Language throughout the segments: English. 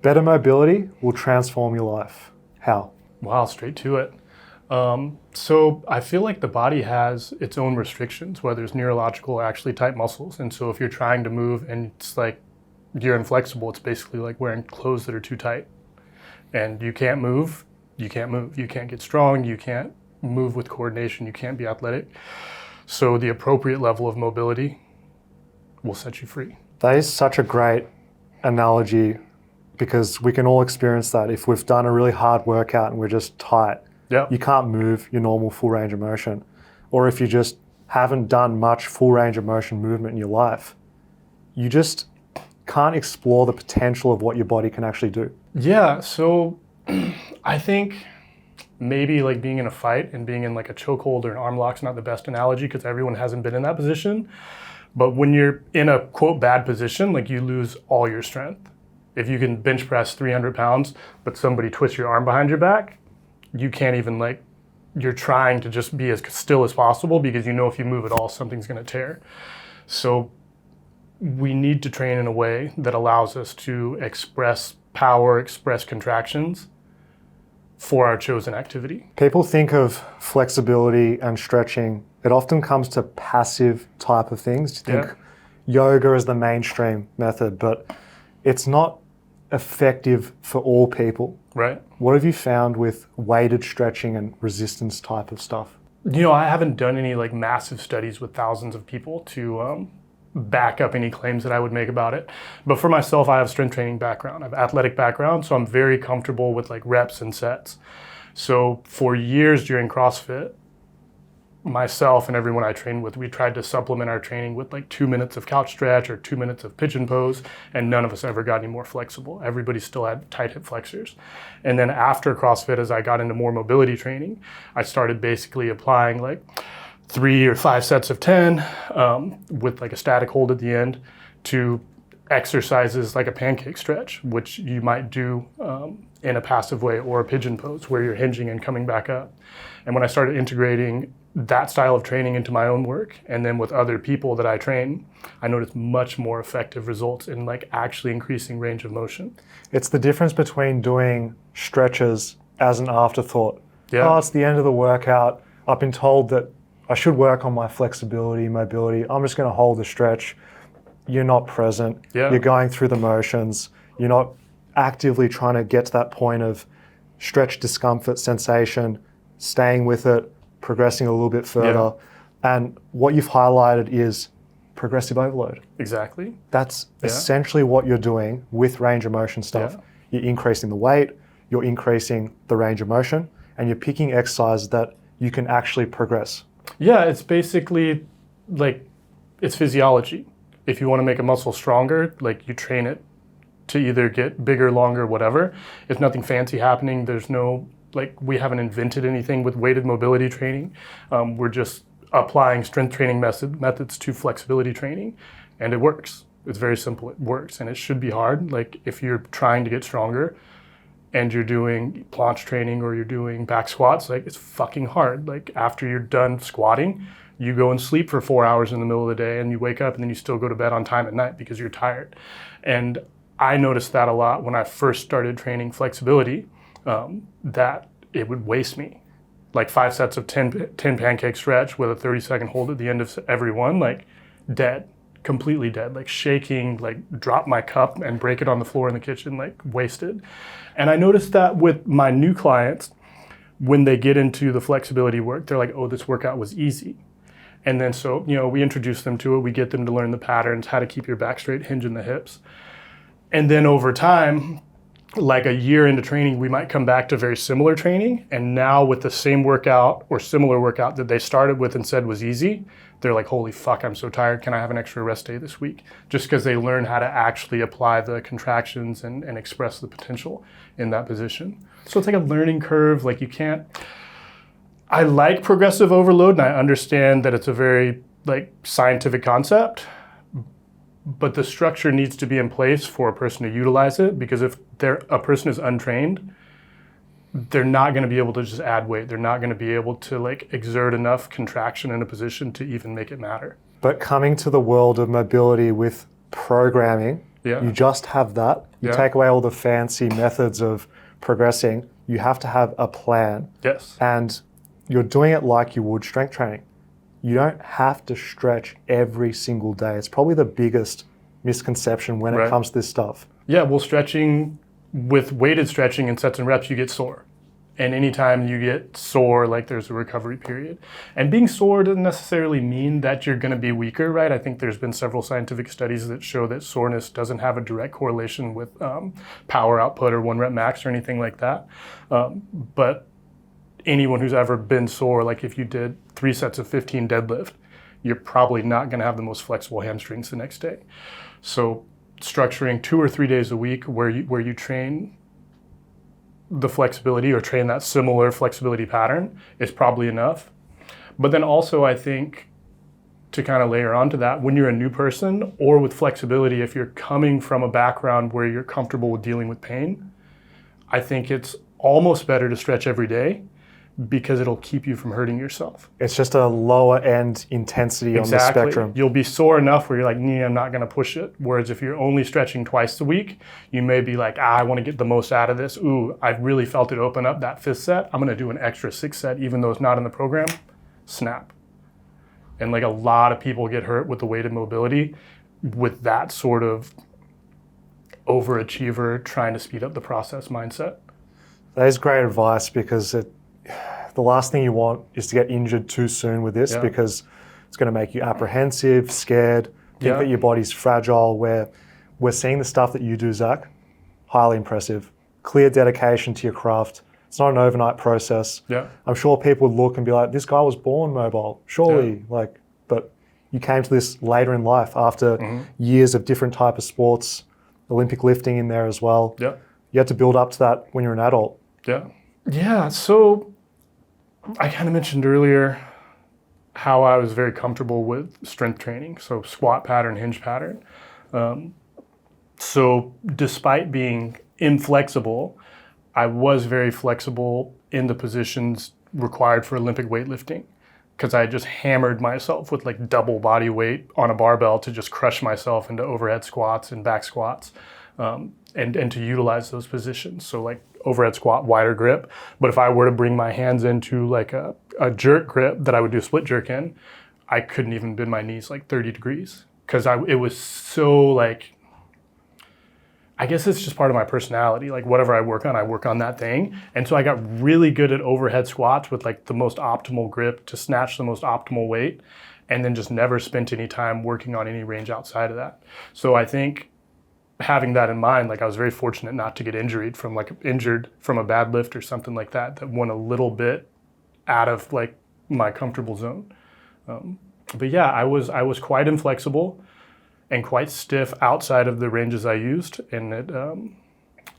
Better mobility will transform your life. How? Wow, straight to it. So I feel like the body has its own restrictions, whether it's neurological or actually tight muscles. And so if you're trying to move and it's like you're inflexible, it's basically like wearing clothes that are too tight. And you can't move, you can't move. You can't get strong, you can't move with coordination, you can't be athletic. So the appropriate level of mobility will set you free. That is such a great analogy because we can all experience that. If we've done a really hard workout and we're just tight, Yeah. you can't move your normal full range of motion. Or if you just haven't done much full range of motion movement in your life, you just can't explore the potential of what your body can actually do. Yeah, so I think maybe like being in a fight and being in like a chokehold or an arm lock's not the best analogy because everyone hasn't been in that position. But when you're in a quote bad position, like you lose all your strength. If you can bench press 300 pounds, but somebody twists your arm behind your back, you can't even like, you're trying to just be as still as possible because you know if you move at all, something's gonna tear. So we need to train in a way that allows us to express power, express contractions for our chosen activity. People think of flexibility and stretching. It often comes to passive type of things. You think yoga is the mainstream method, but it's not effective for all people. Right. What have you found with weighted stretching and resistance type of stuff? You know, I haven't done any like massive studies with thousands of people to back up any claims that I would make about it. But for myself, I have strength training background, I have athletic background, so I'm very comfortable with like reps and sets. So for years during CrossFit, myself and everyone I trained with, we tried to supplement our training with like 2 minutes of couch stretch or 2 minutes of pigeon pose, and none of us ever got any more flexible. Everybody still had tight hip flexors. And then after CrossFit, as I got into more mobility training, I started basically applying like 3 or 5 sets of 10 with like a static hold at the end to exercises like a pancake stretch, which you might do in a passive way, or a pigeon pose where you're hinging and coming back up. And when I started integrating that style of training into my own work and then with other people that I train, I noticed much more effective results in like actually increasing range of motion. It's the difference between doing stretches as an afterthought. Yeah. Oh, it's the end of the workout. I've been told that I should work on my flexibility, mobility. I'm just going to hold the stretch. You're not present. Yeah. You're going through the motions. You're not actively trying to get to that point of stretch discomfort sensation, staying with it, progressing a little bit further. Yeah. And what you've highlighted is progressive overload. Exactly. That's essentially what you're doing with range of motion stuff. Yeah. You're increasing the weight, you're increasing the range of motion, and you're picking exercises that you can actually progress. Yeah, it's basically like, it's physiology. If you want to make a muscle stronger, like you train it to either get bigger, longer, whatever. There's nothing fancy happening. There's no, like, we haven't invented anything with weighted mobility training. We're just applying strength training methods to flexibility training, and it works. It's very simple, it works, and it should be hard. Like if you're trying to get stronger and you're doing planche training or you're doing back squats, like it's fucking hard. Like after you're done squatting, you go and sleep for 4 hours in the middle of the day and you wake up and then you still go to bed on time at night because you're tired. And I noticed that a lot when I first started training flexibility, that it would waste me. Like 5 sets of 10 pancake stretch with a 30-second hold at the end of every one, like dead, completely dead, like shaking, like drop my cup and break it on the floor in the kitchen, like wasted. And I noticed that with my new clients, when they get into the flexibility work, they're like, oh, this workout was easy. And then so, you know, we introduce them to it, we get them to learn the patterns, how to keep your back straight, hinge in the hips. And then over time, like a year into training, we might come back to very similar training. And now with the same workout or similar workout that they started with and said was easy, they're like, holy fuck, I'm so tired. Can I have an extra rest day this week? Just because they learn how to actually apply the contractions and express the potential in that position. So it's like a learning curve. Like you can't, I like progressive overload and I understand that it's a very like scientific concept, but the structure needs to be in place for a person to utilize it, because if a person is untrained, they're not going to be able to just add weight. They're not going to be able to like exert enough contraction in a position to even make it matter. But coming to the world of mobility with programming, Yeah. You just have that. You Yeah. take away all the fancy methods of progressing. You have to have a plan. Yes. And you're doing it like you would strength training. You don't have to stretch every single day. It's probably the biggest misconception when it Right. comes to this stuff. Yeah, well, stretching, with weighted stretching in sets and reps, you get sore. And anytime you get sore, like there's a recovery period. And being sore doesn't necessarily mean that you're going to be weaker, right? I think there's been several scientific studies that show that soreness doesn't have a direct correlation with power output or 1 rep max or anything like that. But anyone who's ever been sore, like if you did 3 sets of 15 deadlift, you're probably not going to have the most flexible hamstrings the next day. So structuring 2 or 3 days a week where you train the flexibility or train that similar flexibility pattern is probably enough. But then also I think to kind of layer onto that, when you're a new person or with flexibility, if you're coming from a background where you're comfortable with dealing with pain, I think it's almost better to stretch every day because it'll keep you from hurting yourself. It's just a lower end intensity on the spectrum. You'll be sore enough where you're like, I'm not going to push it. Whereas if you're only stretching twice a week, you may be like, I want to get the most out of this. Ooh, I've really felt it open up that 5th set. I'm going to do an extra 6th set, even though it's not in the program. Snap. And like a lot of people get hurt with the weighted mobility with that sort of overachiever trying to speed up the process mindset. That is great advice because the last thing you want is to get injured too soon with this because it's going to make you apprehensive, scared, think that your body's fragile. Where we're seeing the stuff that you do, Zach, highly impressive. Clear dedication to your craft. It's not an overnight process. Yeah. I'm sure people would look and be like, this guy was born mobile, surely. But you came to this later in life after years of different type of sports, Olympic lifting in there as well. Yeah. You had to build up to that when you're an adult. Yeah. Yeah. So I kind of mentioned earlier how I was very comfortable with strength training, so squat pattern, hinge pattern. So despite being inflexible, I was very flexible in the positions required for Olympic weightlifting because I just hammered myself with like double body weight on a barbell to just crush myself into overhead squats and back squats and to utilize those positions. So like overhead squat, wider grip. But if I were to bring my hands into like a jerk grip that I would do a split jerk in, I couldn't even bend my knees like 30 degrees because it was so like, I guess it's just part of my personality. Like whatever I work on that thing. And so I got really good at overhead squats with like the most optimal grip to snatch the most optimal weight and then just never spent any time working on any range outside of that. So I think having that in mind, like I was very fortunate not to get injured from a bad lift or something like that went a little bit out of like my comfortable zone. But yeah, I was quite inflexible and quite stiff outside of the ranges I used, and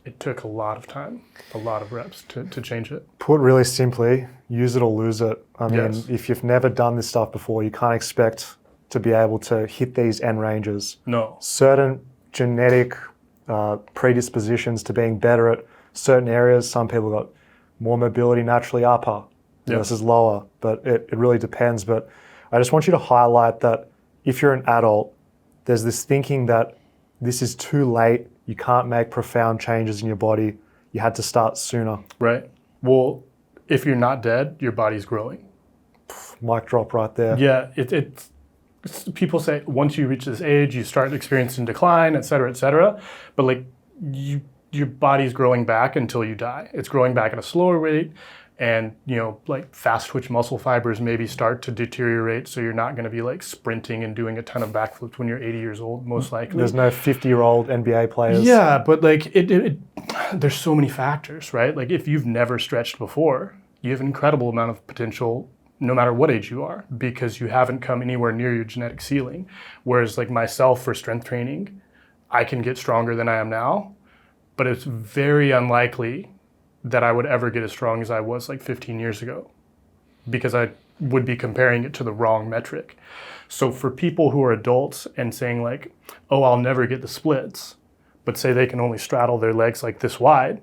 it took a lot of time, a lot of reps to change it. Put really simply, use it or lose it. I mean, Yes. if you've never done this stuff before, you can't expect to be able to hit these end ranges. No. Certain genetic predispositions to being better at certain areas. Some people got more mobility naturally upper versus lower, but it really depends. But I just want you to highlight that if you're an adult, there's this thinking that this is too late, you can't make profound changes in your body, you had to start sooner. Right. Well, if you're not dead, your body's growing. Mic drop right there. Yeah, it's people say once you reach this age, you start experiencing decline, et cetera, but like your body's growing back until you die. It's growing back at a slower rate, and like fast twitch muscle fibers maybe start to deteriorate, so you're not going to be like sprinting and doing a ton of backflips when you're 80 years old, most likely. There's no 50-year-old NBA players. Yeah, but like there's so many factors, right? Like if you've never stretched before, you have an incredible amount of potential no matter what age you are, because you haven't come anywhere near your genetic ceiling. Whereas like myself for strength training, I can get stronger than I am now, but it's very unlikely that I would ever get as strong as I was like 15 years ago because I would be comparing it to the wrong metric. So for people who are adults and saying like, oh, I'll never get the splits, but say they can only straddle their legs like this wide,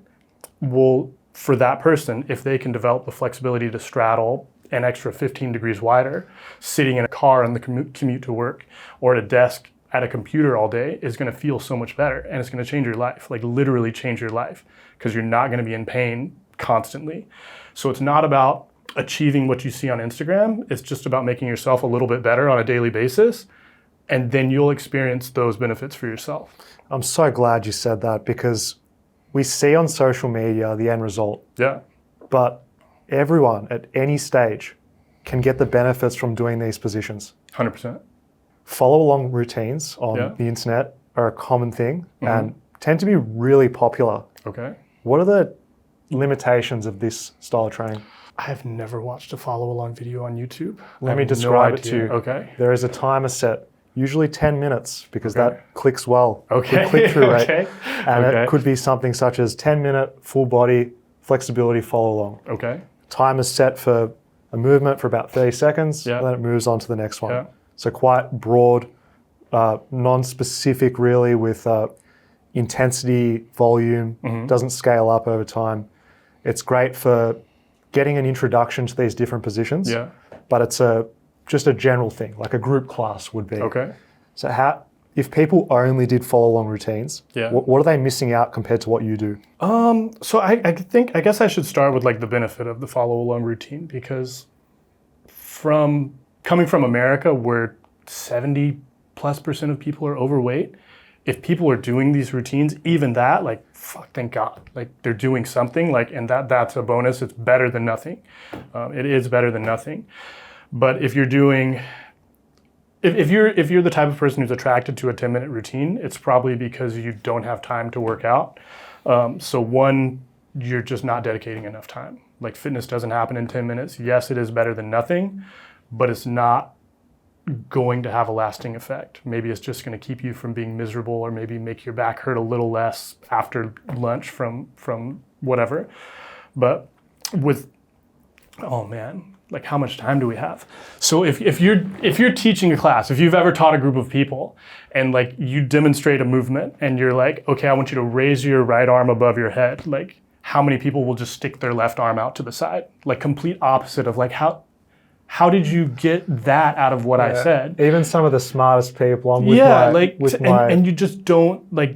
well, for that person, if they can develop the flexibility to straddle an extra 15 degrees wider, sitting in a car on the commute to work or at a desk at a computer all day is going to feel so much better, and it's going to change your life, like literally change your life, because you're not going to be in pain constantly. So it's not about achieving what you see on Instagram. It's just about making yourself a little bit better on a daily basis, and then you'll experience those benefits for yourself. I'm so glad you said that, because we see on social media the end result, Yeah. but everyone at any stage can get the benefits from doing these positions. 100%. Follow along routines on Yeah. the internet are a common thing and tend to be really popular. Okay. What are the limitations of this style of training? I have never watched a follow-along video on YouTube. Let me I have no describe it to idea. you. Okay. There is a timer set, usually 10 minutes, because Okay. that clicks well. Okay. Good click-through rate. Okay. And Okay. it could be something such as 10-minute full body flexibility follow along. Okay. Time is set for a movement for about 30 seconds, Yeah. and then it moves on to the next one. Yeah. So quite broad, non-specific really, with intensity, volume, doesn't scale up over time. It's great for getting an introduction to these different positions, Yeah. but it's just a general thing, like a group class would be. Okay. So if people only did follow-along routines, Yeah. what are they missing out compared to what you do? So I guess I should start with like the benefit of the follow along routine, because coming from America, where 70+% of people are overweight, if people are doing these routines, even that, like, fuck, thank God, like they're doing something, like, and that's a bonus. It's better than nothing. It is better than nothing. But if you're doing, if you're the type of person who's attracted to a 10-minute routine, it's probably because you don't have time to work out. So one, you're just not dedicating enough time. Like, fitness doesn't happen in 10 minutes. Yes, it is better than nothing, but it's not going to have a lasting effect. Maybe it's just going to keep you from being miserable, or maybe make your back hurt a little less after lunch from whatever. But oh man, like, how much time do we have? So if you're teaching a class, if you've ever taught a group of people, and like you demonstrate a movement and you're like, okay, I want you to raise your right arm above your head, like, how many people will just stick their left arm out to the side? Like, complete opposite of like, how did you get that out of what I said? Even some of the smartest people, and you just don't, like,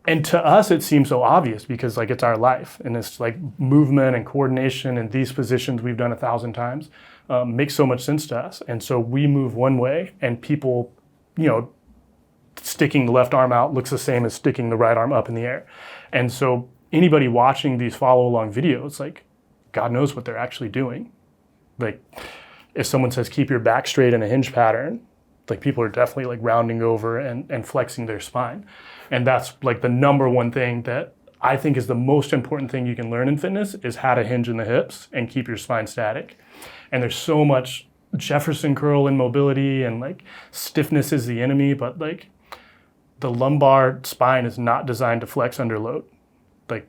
and to us it seems so obvious, because like it's our life, and it's like movement and coordination and these positions we've done 1,000 times makes so much sense to us. And so we move one way, and people, sticking the left arm out looks the same as sticking the right arm up in the air. And so anybody watching these follow along videos, like, God knows what they're actually doing. Like, if someone says keep your back straight in a hinge pattern, like, people are definitely like rounding over and flexing their spine. And that's like the number one thing that I think is the most important thing you can learn in fitness, is how to hinge in the hips and keep your spine static. And there's so much Jefferson curl and mobility, and like stiffness is the enemy, but like the lumbar spine is not designed to flex under load. Like,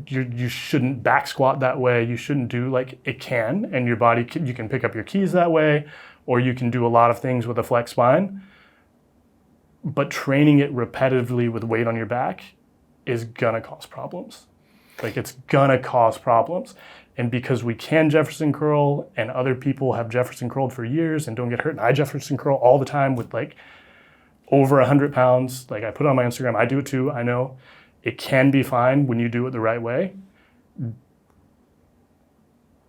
you shouldn't back squat that way. You shouldn't do, like, it can, and your body you can pick up your keys that way, or you can do a lot of things with a flex spine. But training it repetitively with weight on your back is gonna cause problems. Like, it's gonna cause problems. And because we can Jefferson curl, and other people have Jefferson curled for years and don't get hurt, and I Jefferson curl all the time with like over 100 pounds. Like, I put it on my Instagram, I do it too, I know. It can be fine when you do it the right way.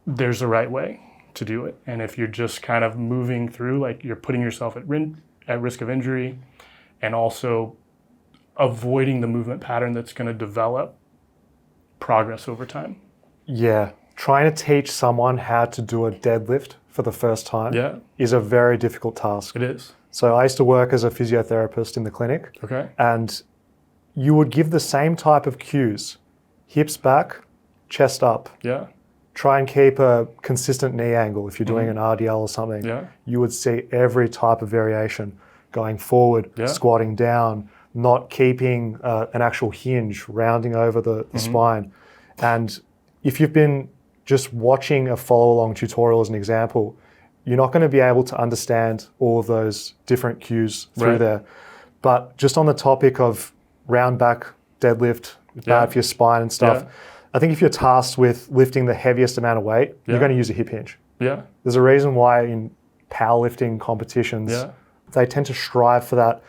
There's a right way to do it. And if you're just kind of moving through, like, you're putting yourself at risk of injury, and also avoiding the movement pattern that's going to develop progress over time. Yeah. Trying to teach someone how to do a deadlift for the first time is a very difficult task. It is. So I used to work as a physiotherapist in the clinic. Okay. And you would give the same type of cues: hips back, chest up. Yeah. Try and keep a consistent knee angle if you're doing an RDL or something. Yeah. You would see every type of variation: going forward, squatting down, not keeping an actual hinge, rounding over the spine. And if you've been just watching a follow-along tutorial as an example, you're not going to be able to understand all of those different cues through there. But just on the topic of round back deadlift, bad for your spine and stuff, I think if you're tasked with lifting the heaviest amount of weight, you're going to use a hip hinge. Yeah. There's a reason why in powerlifting competitions, they tend to strive for that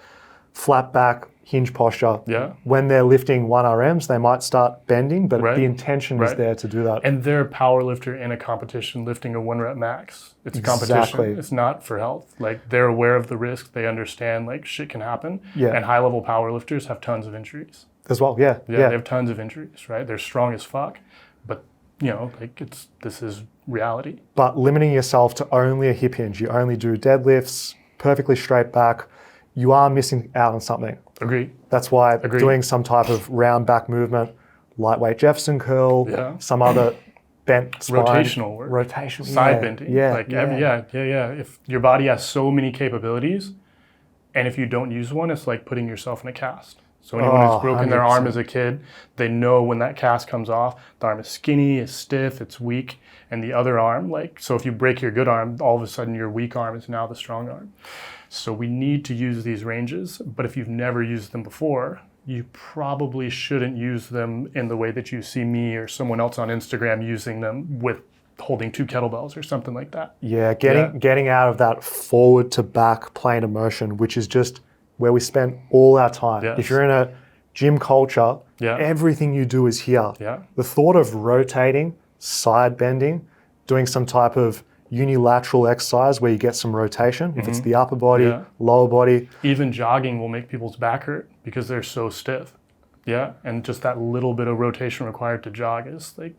flat back hinge posture. Yeah. When they're lifting 1RMs, they might start bending, but Right. the intention is Right. there to do that. And they're a power lifter in a competition lifting a 1 rep max. It's a competition. Exactly. It's not for health. Like, they're aware of the risk. They understand like shit can happen. Yeah. And high level power lifters have tons of injuries. As well, yeah. They have tons of injuries, right? They're strong as fuck, but like this is reality. But limiting yourself to only a hip hinge, you only do deadlifts, perfectly straight back, you are missing out on something. Agree. That's why Agreed. doing some type of round back movement, lightweight Jefferson curl, Yeah. some other bent spine. Rotational work. Rotation. Side yeah, bending. Yeah. Like if your body has so many capabilities, and if you don't use one, it's like putting yourself in a cast. So anyone who's broken their arm 100%. as a kid, they know when that cast comes off, the arm is skinny, it's stiff, it's weak, and the other arm, so if you break your good arm, all of a sudden your weak arm is now the strong arm. So we need to use these ranges, but if you've never used them before, you probably shouldn't use them in the way that you see me or someone else on Instagram using them with holding 2 kettlebells or something like that. Yeah, getting out of that forward to back plane of motion, which is just where we spend all our time. Yes. If you're in a gym culture, Yeah. everything you do is here. Yeah. The thought of rotating, side bending, doing some type of unilateral exercise where you get some rotation, if it's the upper body, Yeah. lower body. Even jogging will make people's back hurt because they're so stiff. Yeah, and just that little bit of rotation required to jog is like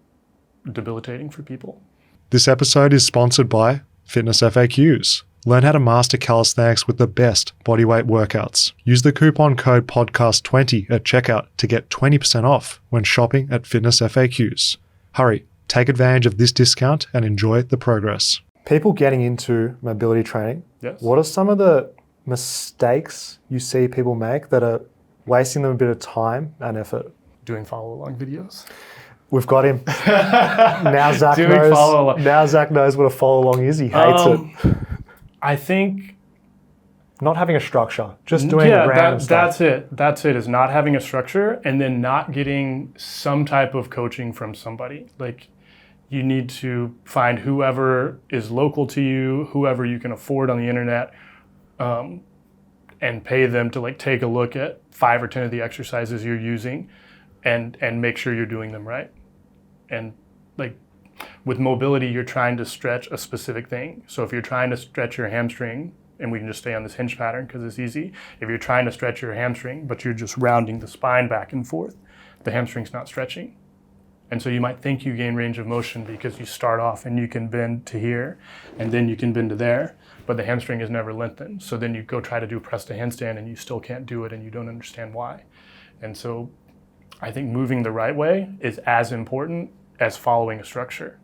debilitating for people. This episode is sponsored by Fitness FAQs. Learn how to master calisthenics with the best bodyweight workouts. Use the coupon code podcast20 at checkout to get 20% off when shopping at Fitness FAQs. Hurry, take advantage of this discount and enjoy the progress. People getting into mobility training, Yes. what are some of the mistakes you see people make that are wasting them a bit of time and effort? Doing follow along videos. We've got him. Now Zach Doing follow-along. knows. Now Zach knows what a follow along is. He hates it. I think Not having a structure, just doing random stuff. that's it. That's it, is not having a structure and then not getting some type of coaching from somebody. Like, you need to find whoever is local to you, whoever you can afford on the internet, and pay them to like take a look at 5 or 10 of the exercises you're using and make sure you're doing them right. And like with mobility, you're trying to stretch a specific thing. So if you're trying to stretch your hamstring, and we can just stay on this hinge pattern because it's easy. If you're trying to stretch your hamstring, but you're just rounding the spine back and forth, the hamstring's not stretching. And so you might think you gain range of motion because you start off and you can bend to here, and then you can bend to there, but the hamstring is never lengthened. So then you go try to do press to handstand and you still can't do it and you don't understand why. And so I think moving the right way is as important as following a structure.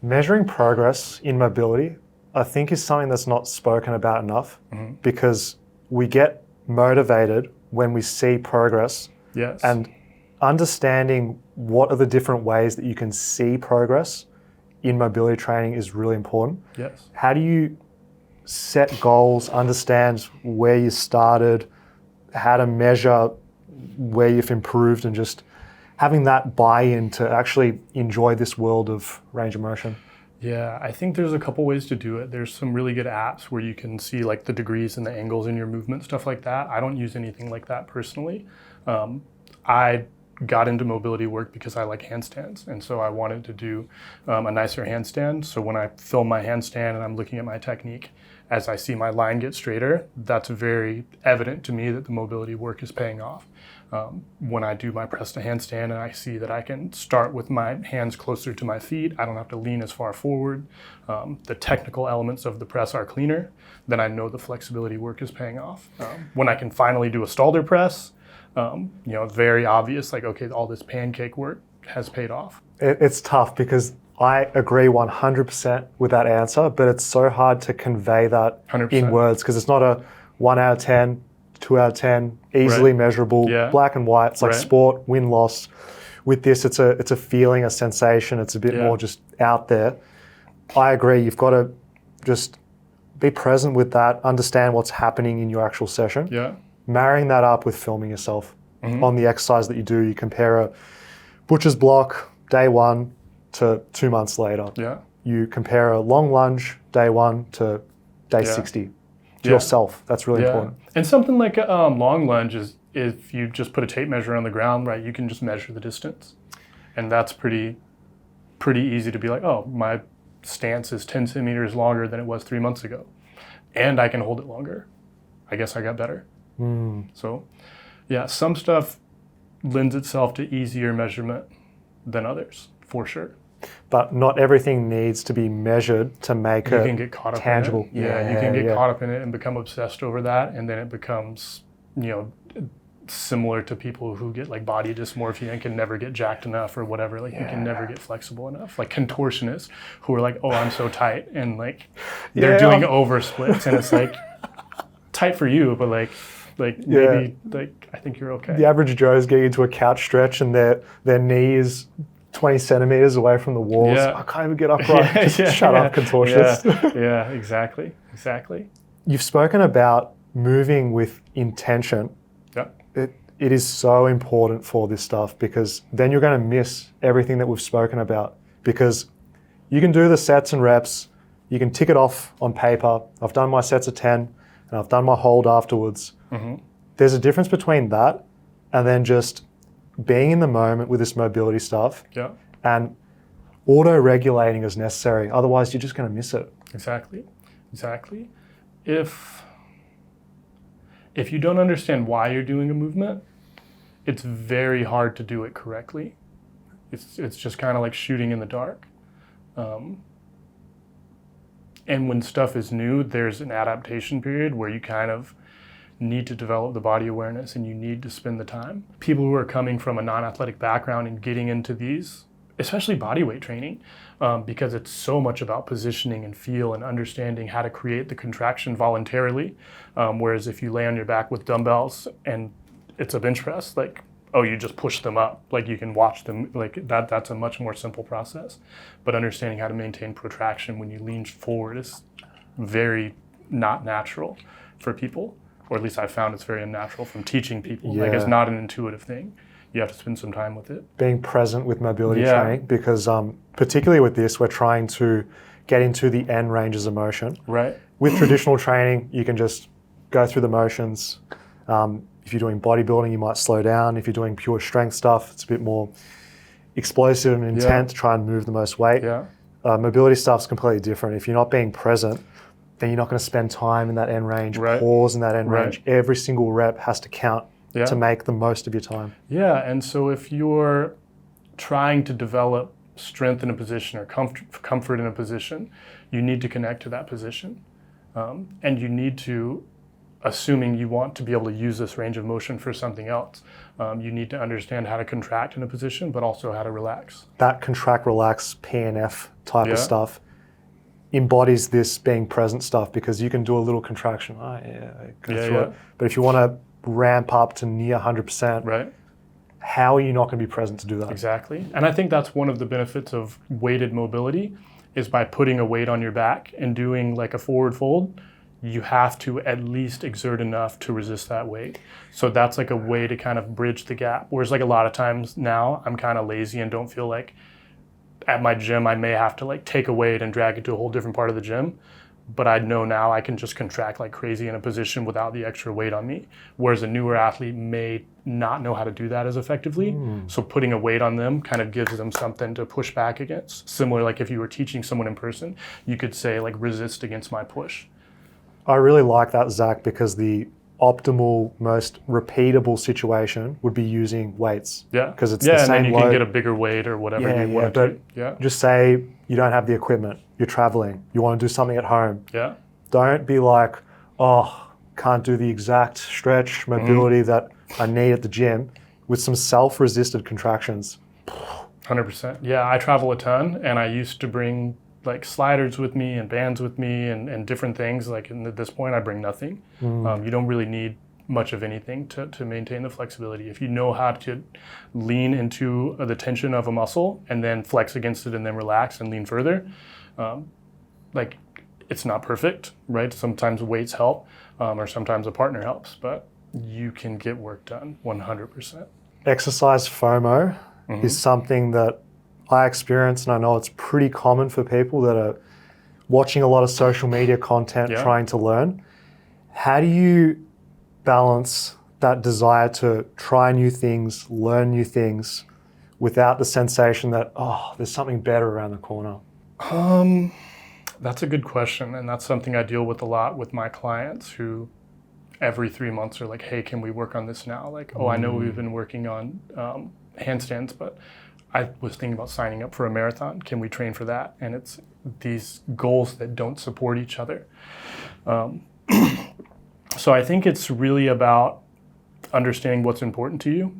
Measuring progress in mobility, I think, is something that's not spoken about enough because we get motivated when we see progress, Yes. and understanding what are the different ways that you can see progress in mobility training is really important. Yes. How do you set goals, understand where you started, how to measure where you've improved, and just having that buy-in to actually enjoy this world of range of motion? Yeah, I think there's a couple ways to do it. There's some really good apps where you can see like the degrees and the angles in your movement, stuff like that. I don't use anything like that personally. I got into mobility work because I like handstands, and so I wanted to do a nicer handstand. So when I film my handstand and I'm looking at my technique, as I see my line get straighter, that's very evident to me that the mobility work is paying off. When I do my press to handstand and I see that I can start with my hands closer to my feet, I don't have to lean as far forward, the technical elements of the press are cleaner, then I know the flexibility work is paying off. When I can finally do a Stalder press, it's very obvious, like, okay, all this pancake work has paid off. It's tough because I agree 100% with that answer, but it's so hard to convey that 100%. in words because it's not a 1 out of 10, 2 out of 10, easily measurable, Yeah. black and white. It's like Right. sport, win-loss. With this, it's a feeling, a sensation. It's a bit more just out there. I agree. You've got to just be present with that, understand what's happening in your actual session. Yeah. Marrying that up with filming yourself on the exercise that you do. You compare a butcher's block day 1 to 2 months later. Yeah. You compare a long lunge day 1 to day Yeah. 60. to yourself. That's really important. And something like a long lunge is if you just put a tape measure on the ground, right, you can just measure the distance. And that's pretty easy to be like, oh, my stance is 10 centimeters longer than it was 3 months ago. And I can hold it longer. I guess I got better. So, yeah, some stuff lends itself to easier measurement than others, for sure. But not everything needs to be measured to make You it can get caught up tangible. in it. Yeah, you can get caught up in it and become obsessed over that, and then it becomes, similar to people who get like body dysmorphia and can never get jacked enough or whatever. Like you can never get flexible enough. Like contortionists who are like, oh, I'm so tight, and like they're doing over splits, and it's like tight for you, but like maybe like I think you're okay. The average Joe is getting into a couch stretch and their knee is 20 centimeters away from the walls. Yeah. I can't even get upright. Just shut up, contortionist. Yeah, exactly. You've spoken about moving with intention. Yeah. It is so important for this stuff, because then you're going to miss everything that we've spoken about, because you can do the sets and reps, you can tick it off on paper. I've done my sets of 10 and I've done my hold afterwards. There's a difference between that and then just being in the moment with this mobility stuff and auto-regulating as necessary. Otherwise, you're just going to miss it. Exactly. If you don't understand why you're doing a movement, it's very hard to do it correctly. It's just kind of like shooting in the dark. And when stuff is new, there's an adaptation period where you kind of need to develop the body awareness and you need to spend the time. People who are coming from a non-athletic background and getting into these, especially body weight training, because it's so much about positioning and feel and understanding how to create the contraction voluntarily. Whereas if you lay on your back with dumbbells and it's a bench press, like, oh, you just push them up, like you can watch them, like that's a much more simple process. But understanding how to maintain protraction when you lean forward is very not natural for people, or at least I found it's very unnatural from teaching people. Like it's not an intuitive thing. You have to spend some time with it. Being present with mobility training, because particularly with this, we're trying to get into the end ranges of motion. Right. With traditional training, you can just go through the motions. If you're doing bodybuilding, you might slow down. If you're doing pure strength stuff, it's a bit more explosive and intent to try and move the most weight. Mobility stuff's completely different. If you're not being present, then you're not going to spend time in that end range, pause in that end range. Every single rep has to count to make the most of your time. Yeah, and so if you're trying to develop strength in a position or comfort in a position, you need to connect to that position. And you need to, assuming you want to be able to use this range of motion for something else, you need to understand how to contract in a position, but also how to relax. That contract, relax, PNF type of stuff embodies this being present stuff, because you can do a little contraction. Go through it. But if you want to ramp up to near 100%, how are you not going to be present to do that? Exactly. And I think that's one of the benefits of weighted mobility, is by putting a weight on your back and doing like a forward fold, you have to at least exert enough to resist that weight. So that's like a way to kind of bridge the gap. Whereas like a lot of times now I'm kind of lazy and don't feel like at my gym I may have to like take a weight and drag it to a whole different part of the gym. But I know now I can just contract like crazy in a position without the extra weight on me. Whereas a newer athlete may not know how to do that as effectively. So putting a weight on them kind of gives them something to push back against. Similar, like if you were teaching someone in person, you could say like, resist against my push. I really like that, Zach, because the optimal, most repeatable situation would be using weights. Because it's the same and then you load. can get a bigger weight or whatever you want to do. Just say you don't have the equipment, you're traveling, you want to do something at home. Don't be like, oh, can't do the exact stretch mobility that I need at the gym, with some self-resisted contractions. 100%. Yeah, I travel a ton, and I used to bring like sliders with me and bands with me and different things. Like at this point, I bring nothing. You don't really need much of anything to maintain the flexibility. If you know how to lean into the tension of a muscle and then flex against it and then relax and lean further, like it's not perfect, right? Sometimes weights help, or sometimes a partner helps, but you can get work done 100%. Exercise FOMO is something that I experience, and I know it's pretty common for people that are watching a lot of social media content trying to learn. How do you balance that desire to try new things, learn new things, without the sensation that, oh, there's something better around the corner? That's a good question, and that's something I deal with a lot with my clients who every 3 months are like, hey, can we work on this now? Like, oh, I know we've been working on handstands, but I was thinking about signing up for a marathon. Can we train for that? And it's these goals that don't support each other. So I think it's really about understanding what's important to you,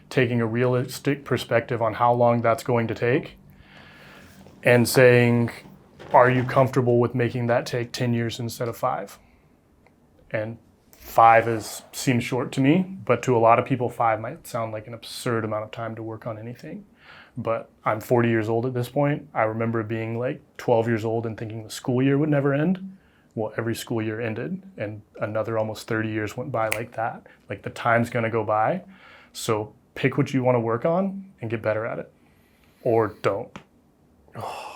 taking a realistic perspective on how long that's going to take, and saying, are you comfortable with making that take 10 years instead of 5? And 5 seems short to me, but to a lot of people, 5 might sound like an absurd amount of time to work on anything. But I'm 40 years old at this point. I remember being like 12 years old and thinking the school year would never end. Well, every school year ended, and another almost 30 years went by like that. Like, the time's gonna go by. So pick what you wanna work on and get better at it, or don't.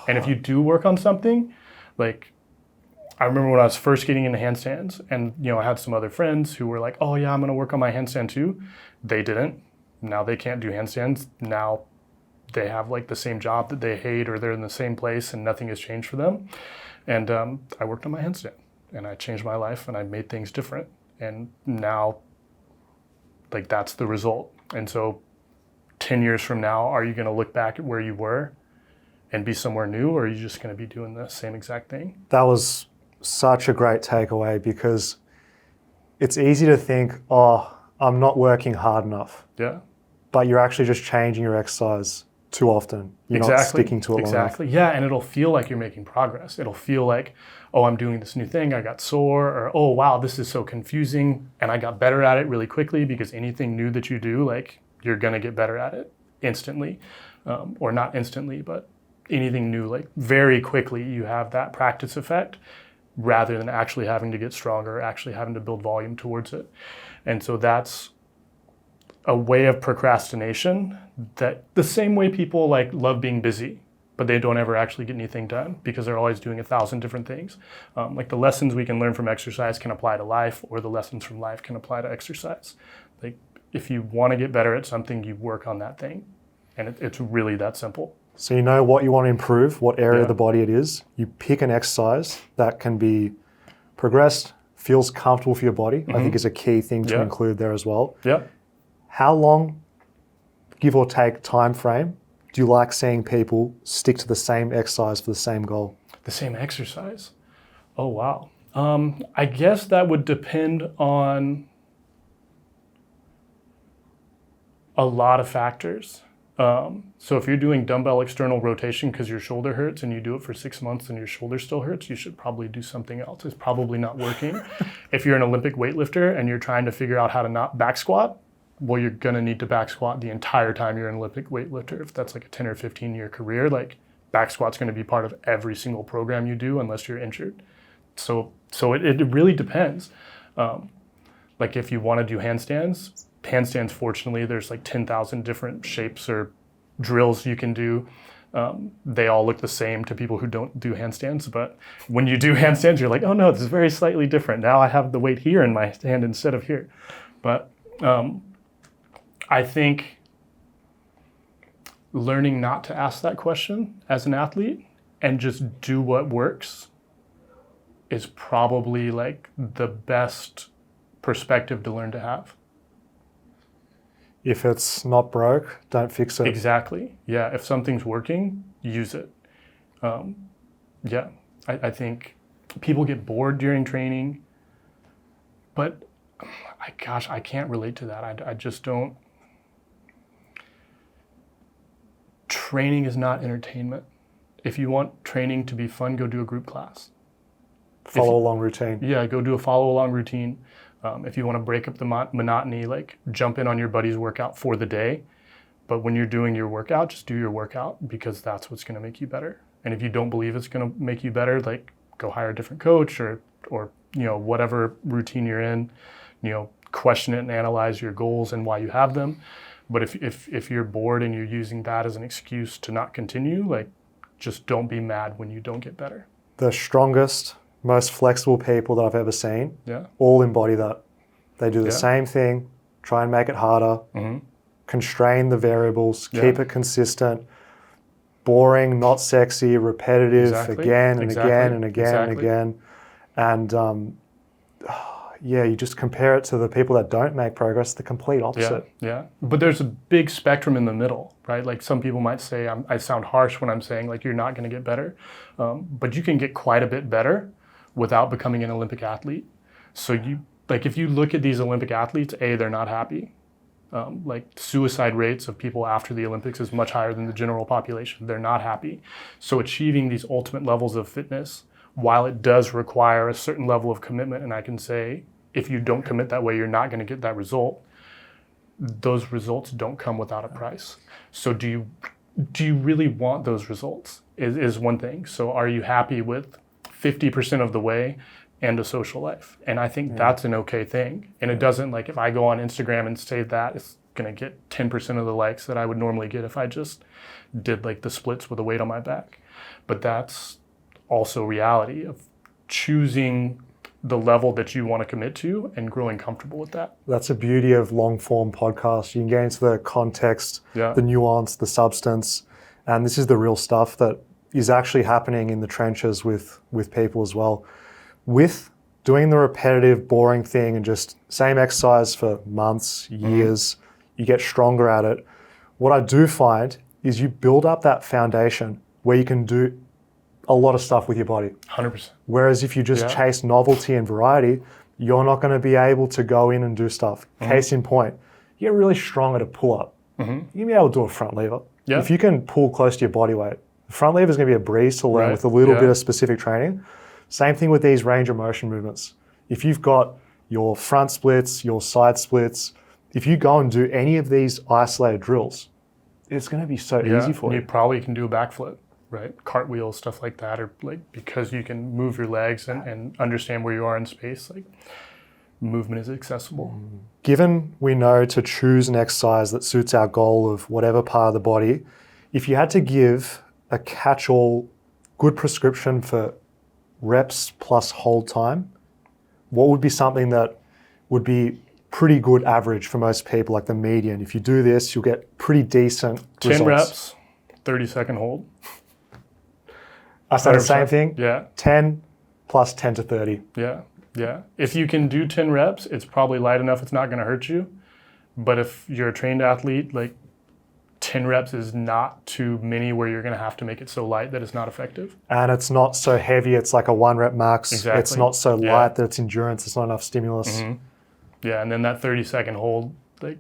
And if you do work on something, like, I remember when I was first getting into handstands, and I had some other friends who were like, oh yeah, I'm gonna work on my handstand too. They didn't. Now they can't do handstands. Now they have like the same job that they hate, or they're in the same place and nothing has changed for them. And I worked on my handstand, and I changed my life, and I made things different. And now, like, that's the result. And so 10 years from now, are you gonna look back at where you were and be somewhere new, or are you just gonna be doing the same exact thing? That was such a great takeaway, because it's easy to think, oh, I'm not working hard enough. Yeah. But you're actually just changing your exercise too often. You're not sticking to it long enough. Exactly. Yeah, and it'll feel like you're making progress. It'll feel like, oh, I'm doing this new thing, I got sore, or oh, wow, this is so confusing, and I got better at it really quickly, because anything new that you do, like, you're gonna get better at it instantly. Or not instantly, but anything new, like, very quickly you have that practice effect, rather than actually having to get stronger, actually having to build volume towards it. And so that's a way of procrastination, that the same way people like love being busy, but they don't ever actually get anything done because they're always doing 1,000 different things. Like, the lessons we can learn from exercise can apply to life, or the lessons from life can apply to exercise. Like, if you want to get better at something, you work on that thing. And it's really that simple. So you know what you want to improve, what area of the body it is. You pick an exercise that can be progressed, feels comfortable for your body, I think is a key thing to include there as well. Yeah. How long, give or take, time frame, do you like seeing people stick to the same exercise for the same goal? The same exercise? Oh, wow. I guess that would depend on a lot of factors. So if you're doing dumbbell external rotation because your shoulder hurts, and you do it for 6 months and your shoulder still hurts, you should probably do something else. It's probably not working. If you're an Olympic weightlifter and you're trying to figure out how to not back squat, well, you're gonna need to back squat the entire time you're an Olympic weightlifter. If that's like a 10 or 15 year career, like, back squat's gonna be part of every single program you do unless you're injured. So it really depends. Like, if you wanna do handstands, fortunately, there's like 10,000 different shapes or drills you can do. They all look the same to people who don't do handstands, but when you do handstands, you're like, oh no, this is very slightly different. Now I have the weight here in my hand instead of here. But I think learning not to ask that question as an athlete and just do what works is probably like the best perspective to learn to have. If it's not broke, don't fix it. Exactly. Yeah. If something's working, use it. Yeah. I think people get bored during training, but I can't relate to that. I just don't. Training is not entertainment. If you want training to be fun, go do a group class. Follow along routine. Yeah, go do a follow along routine. If you want to break up the monotony, like, jump in on your buddy's workout for the day. But when you're doing your workout, just do your workout, because that's what's going to make you better. And if you don't believe it's going to make you better, like, go hire a different coach, or whatever routine you're in, question it and analyze your goals and why you have them. But if you're bored and you're using that as an excuse to not continue, like, just don't be mad when you don't get better. The strongest, most flexible people that I've ever seen Yeah. all embody that. They do the Yeah. same thing, try and make it harder, constrain the variables, keep it consistent, boring, not sexy, repetitive, Exactly. again and Exactly. again and again and Exactly. again. And yeah, you just compare it to the people that don't make progress, the complete Yeah, opposite. yeah. But there's a big spectrum in the middle, right? Like some people might say I sound harsh when I'm saying like you're not going to get better, but you can get quite a bit better without becoming an Olympic athlete. So if you look at these Olympic athletes, they're not happy. Like suicide rates of people after the Olympics is much higher than the general population. They're not happy. So achieving these ultimate levels of fitness, while it does require a certain level of commitment, and I can say, if you don't commit that way, you're not going to get that result. Those results don't come without a price. So do you really want those results is one thing. So are you happy with 50% of the way and a social life? And I think that's an okay thing. And it doesn't, like if I go on Instagram and say that, it's going to get 10% of the likes that I would normally get if I just did like the splits with a weight on my back. But that's also reality of choosing the level that you want to commit to and growing comfortable with that. That's the beauty of long form podcasts. You can get into the context, the nuance, the substance, and this is the real stuff that is actually happening in the trenches with people as well. With doing the repetitive, boring thing and just same exercise for months, years, you get stronger at it. What I do find is you build up that foundation where you can do a lot of stuff with your body. 100%. Whereas if you just chase novelty and variety, you're not going to be able to go in and do stuff. Case in point, you get really strong at a pull-up. You'll be able to do a front lever. Yeah. If you can pull close to your body weight, the front lever is going to be a breeze to learn with a little bit of specific training. Same thing with these range of motion movements. If you've got your front splits, your side splits, if you go and do any of these isolated drills, it's going to be so easy for you. You probably can do a backflip, right? Cartwheels, stuff like that, or like because you can move your legs and understand where you are in space, like movement is accessible. Given we know to choose an exercise that suits our goal of whatever part of the body, if you had to give a catch-all good prescription for reps plus hold time, what would be something that would be pretty good average for most people, like the median? If you do this, you'll get pretty decent 10 results. reps, 30-second hold. I say the same thing. Yeah. 10 plus 10 to 30. Yeah. Yeah. If you can do 10 reps, it's probably light enough it's not going to hurt you. But if you're a trained athlete, like 10 reps is not too many where you're going to have to make it so light that it's not effective. And it's not so heavy, it's like a 1 rep max. Exactly. It's not so light that it's endurance, it's not enough stimulus. Yeah, and then that 30-second hold, like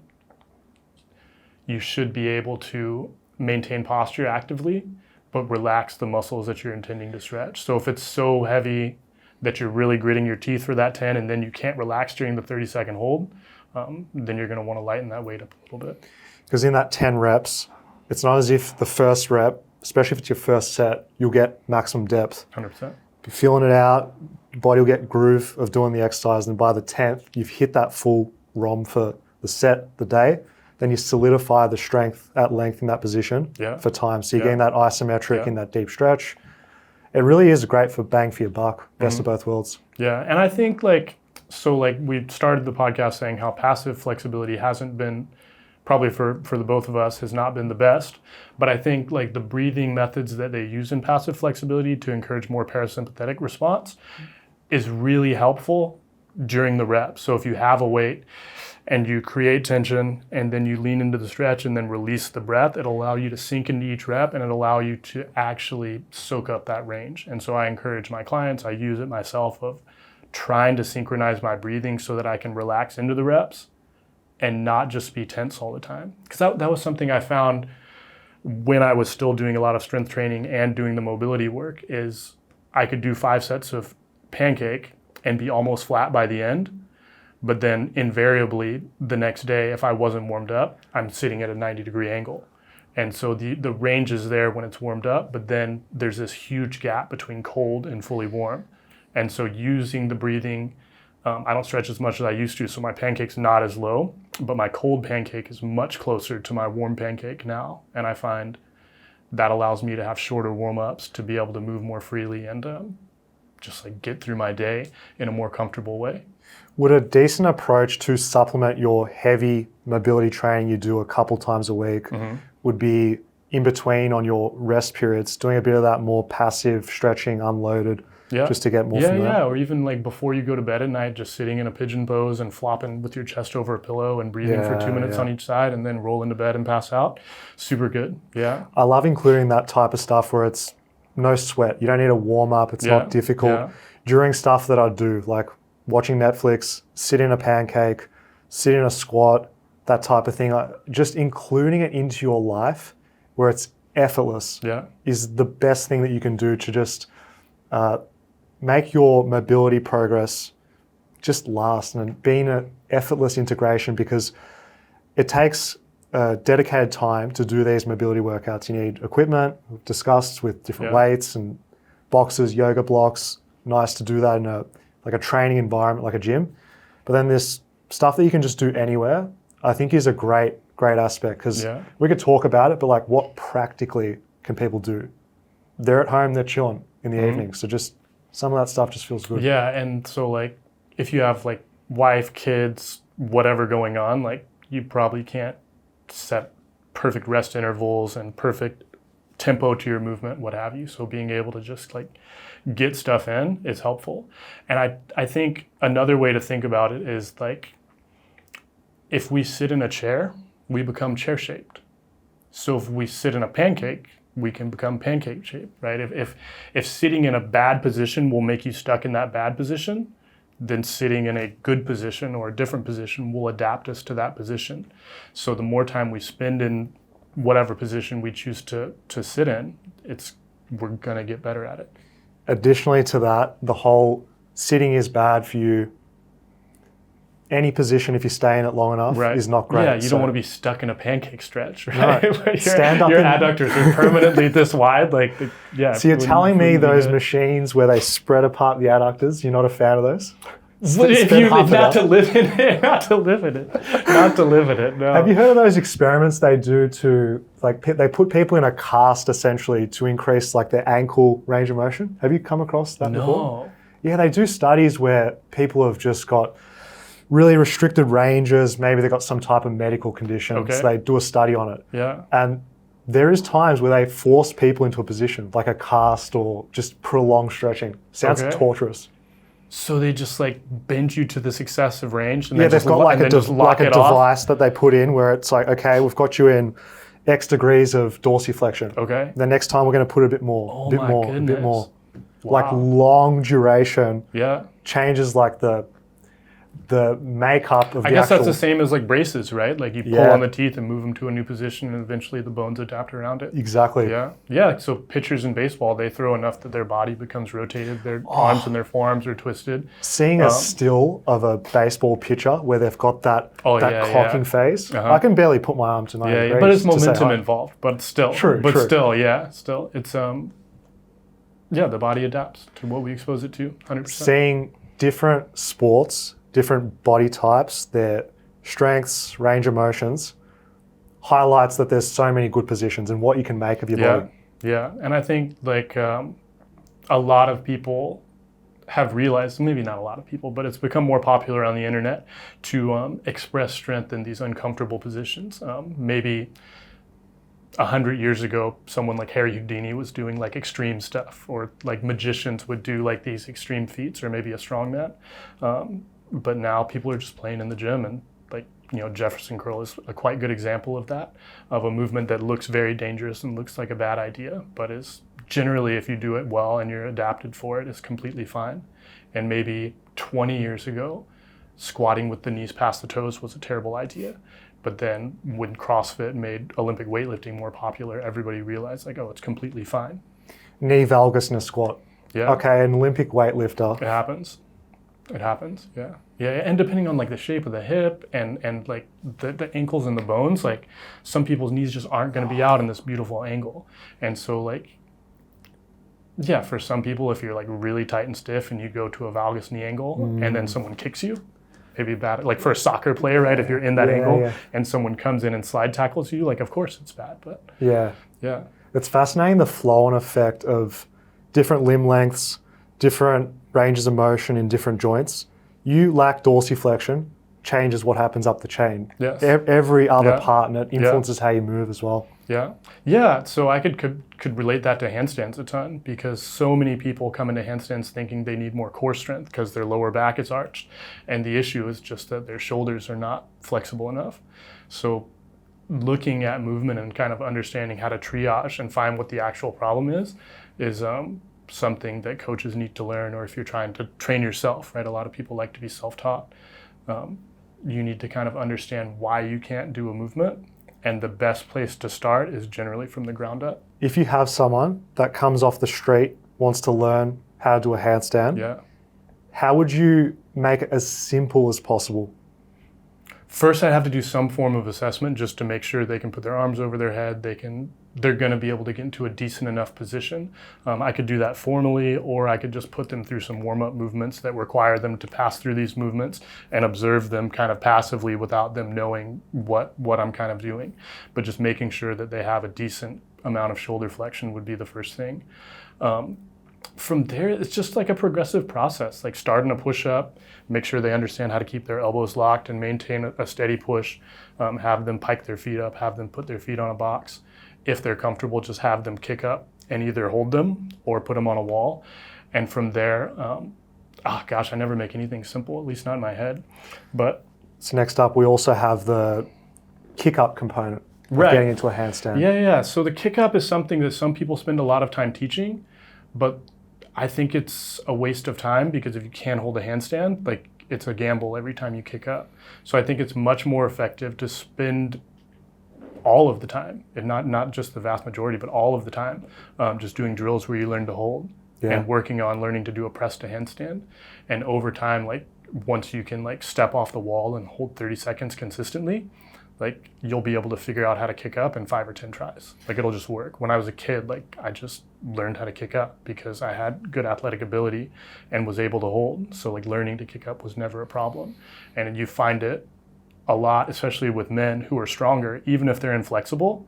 you should be able to maintain posture actively, but relax the muscles that you're intending to stretch. So if it's so heavy that you're really gritting your teeth for that 10 and then you can't relax during the 30-second hold, then you're going to want to lighten that weight up a little bit. Because in that 10 reps, it's not as if the first rep, especially if it's your first set, you'll get maximum depth. 100%. You're feeling it out, your body will get groove of doing the exercise, and by the 10th, you've hit that full ROM for the set, the day, then you solidify the strength at length in that position for time. So you're getting that isometric in that deep stretch. It really is great for bang for your buck, best of both worlds. Yeah, and I think we started the podcast saying how passive flexibility hasn't been, probably for the both of us, has not been the best. But I think like the breathing methods that they use in passive flexibility to encourage more parasympathetic response is really helpful during the rep. So if you have a weight and you create tension and then you lean into the stretch and then release the breath, it'll allow you to sink into each rep and it'll allow you to actually soak up that range. And so I encourage my clients, I use it myself, of trying to synchronize my breathing so that I can relax into the reps and not just be tense all the time. Because that was something I found when I was still doing a lot of strength training and doing the mobility work, is I could do 5 sets of pancake and be almost flat by the end. But then invariably the next day, if I wasn't warmed up, I'm sitting at a 90-degree angle. And so the range is there when it's warmed up, but then there's this huge gap between cold and fully warm. And so using the breathing, I don't stretch as much as I used to, so my pancake's not as low, but my cold pancake is much closer to my warm pancake now. And I find that allows me to have shorter warm-ups to be able to move more freely and just like get through my day in a more comfortable way. Would a decent approach to supplement your heavy mobility training you do a couple times a week would be in between on your rest periods, doing a bit of that more passive stretching, unloaded, just to get more from that? Yeah, or even like before you go to bed at night, just sitting in a pigeon pose and flopping with your chest over a pillow and breathing for 2 minutes on each side and then roll into bed and pass out. Super good, yeah. I love including that type of stuff where it's no sweat. You don't need a warm up. It's not difficult. Yeah. During stuff that I do, like watching Netflix, sit in a pancake, sit in a squat, that type of thing, just including it into your life where it's effortless is the best thing that you can do to just make your mobility progress just last and being an effortless integration, because it takes dedicated time to do these mobility workouts. You need equipment, we've discussed, with different weights and boxes, yoga blocks. Nice to do that in a training environment like a gym. But then this stuff that you can just do anywhere, I think is a great aspect, because we could talk about it, but like what practically can people do? They're at home, they're chilling in the evening. So just some of that stuff just feels good. Yeah, and so like if you have like wife, kids, whatever going on, like you probably can't set perfect rest intervals and perfect tempo to your movement, what have you. So being able to just like get stuff in is helpful. And I think another way to think about it is like, if we sit in a chair, we become chair shaped. So if we sit in a pancake, we can become pancake shaped, right? If sitting in a bad position will make you stuck in that bad position, then sitting in a good position or a different position will adapt us to that position. So the more time we spend in whatever position we choose to sit in, we're gonna get better at it. Additionally to that, the whole sitting is bad for you. Any position, if you stay in it long enough, is not great. Yeah, you don't want to be stuck in a pancake stretch, right? No. Stand up. Your adductors are permanently this wide, So you're telling me those machines where they spread apart the adductors, you're not a fan of those? Not to live in it. No. Have you heard of those experiments they do to, like, they put people in a cast essentially to increase like their ankle range of motion? Have you come across that before? Yeah, they do studies where people have just got really restricted ranges. Maybe they've got some type of medical condition. So they do a study on it. Yeah. And there is times where they force people into a position, like a cast or just prolonged stretching. Sounds torturous. So they just like bend you to this excessive range, and they've got like a device that they put in where it's like, okay, we've got you in X degrees of dorsiflexion. Okay. The next time we're going to put a bit more, a bit more. Wow. Like long duration. Yeah. Changes like the makeup of I guess that's the same as like braces, right? Like you pull on the teeth and move them to a new position, and eventually the bones adapt around it. Exactly. Yeah. So pitchers in baseball, they throw enough that their body becomes rotated, their arms and their forearms are twisted. Seeing a still of a baseball pitcher where they've got that cocking phase, I can barely put my arm to 90 degrees. But it's momentum involved. But still, True. Still, it's the body adapts to what we expose it to. 100%. Seeing different sports, different body types, their strengths, range of motions, highlights that there's so many good positions and what you can make of your body. Yeah, and I think like a lot of people have realized, maybe not a lot of people, but it's become more popular on the internet to express strength in these uncomfortable positions. Maybe 100 years ago, someone like Harry Houdini was doing like extreme stuff, or like magicians would do like these extreme feats, or maybe a strongman. But now people are just playing in the gym, and like, Jefferson curl is a quite good example of that, of a movement that looks very dangerous and looks like a bad idea, but is generally, if you do it well and you're adapted for it, is completely fine. And maybe 20 years ago, squatting with the knees past the toes was a terrible idea. But then when CrossFit made Olympic weightlifting more popular, everybody realized like, oh, it's completely fine. Knee valgus in a squat. Yeah. Okay, an Olympic weightlifter. It happens, yeah. And depending on like the shape of the hip and like the ankles and the bones, like some people's knees just aren't going to be out in this beautiful angle. And so like, for some people, if you're like really tight and stiff and you go to a valgus knee angle and then someone kicks you, maybe bad. Like for a soccer player, right? If you're in that angle and someone comes in and slide tackles you, like of course it's bad, but yeah. It's fascinating, the flow-on effect of different limb lengths, different ranges of motion in different joints. You lack dorsiflexion, changes what happens up the chain. Yes. Every other Yeah. part in it influences how you move as well. Yeah. So I could relate that to handstands a ton, because so many people come into handstands thinking they need more core strength because their lower back is arched, and the issue is just that their shoulders are not flexible enough. So looking at movement and kind of understanding how to triage and find what the actual problem is something that coaches need to learn, or if you're trying to train yourself, right? A lot of people like to be self-taught. You need to kind of understand why you can't do a movement, and the best place to start is generally from the ground up. If you have someone that comes off the street, wants to learn how to do a handstand, how would you make it as simple as possible? First, I'd have to do some form of assessment just to make sure they can put their arms over their head. They're going to be able to get into a decent enough position. I could do that formally, or I could just put them through some warm-up movements that require them to pass through these movements and observe them kind of passively without them knowing what I'm kind of doing. But just making sure that they have a decent amount of shoulder flexion would be the first thing. From there, it's just like a progressive process, like starting a push-up, make sure they understand how to keep their elbows locked and maintain a steady push, have them pike their feet up, have them put their feet on a box. If they're comfortable, just have them kick up and either hold them or put them on a wall. And from there, I never make anything simple, at least not in my head. But so next up, we also have the kick-up component of getting into a handstand. Yeah. So the kick-up is something that some people spend a lot of time teaching, but I think it's a waste of time, because if you can't hold a handstand, like, it's a gamble every time you kick up. So I think it's much more effective to spend all of the time, and not just the vast majority, but all of the time, just doing drills where you learn to hold and working on learning to do a press to handstand. And over time, like, once you can like step off the wall and hold 30 seconds consistently, like, you'll be able to figure out how to kick up in 5 or 10 tries. Like, it'll just work. When I was a kid, like, I just learned how to kick up because I had good athletic ability and was able to hold. So like, learning to kick up was never a problem. And you find it a lot, especially with men who are stronger, even if they're inflexible,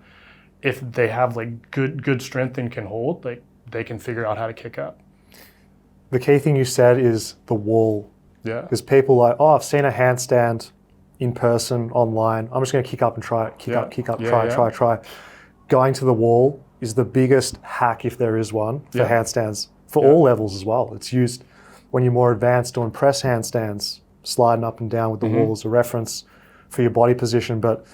if they have like good strength and can hold, like, they can figure out how to kick up. The key thing you said is the wall. Yeah. Because people are like, I've seen a handstand in person, online. I'm just going to kick up and try it. Kick up, try. Going to the wall is the biggest hack, if there is one, for handstands, for all levels as well. It's used when you're more advanced doing press handstands, sliding up and down with the wall as a reference for your body position. But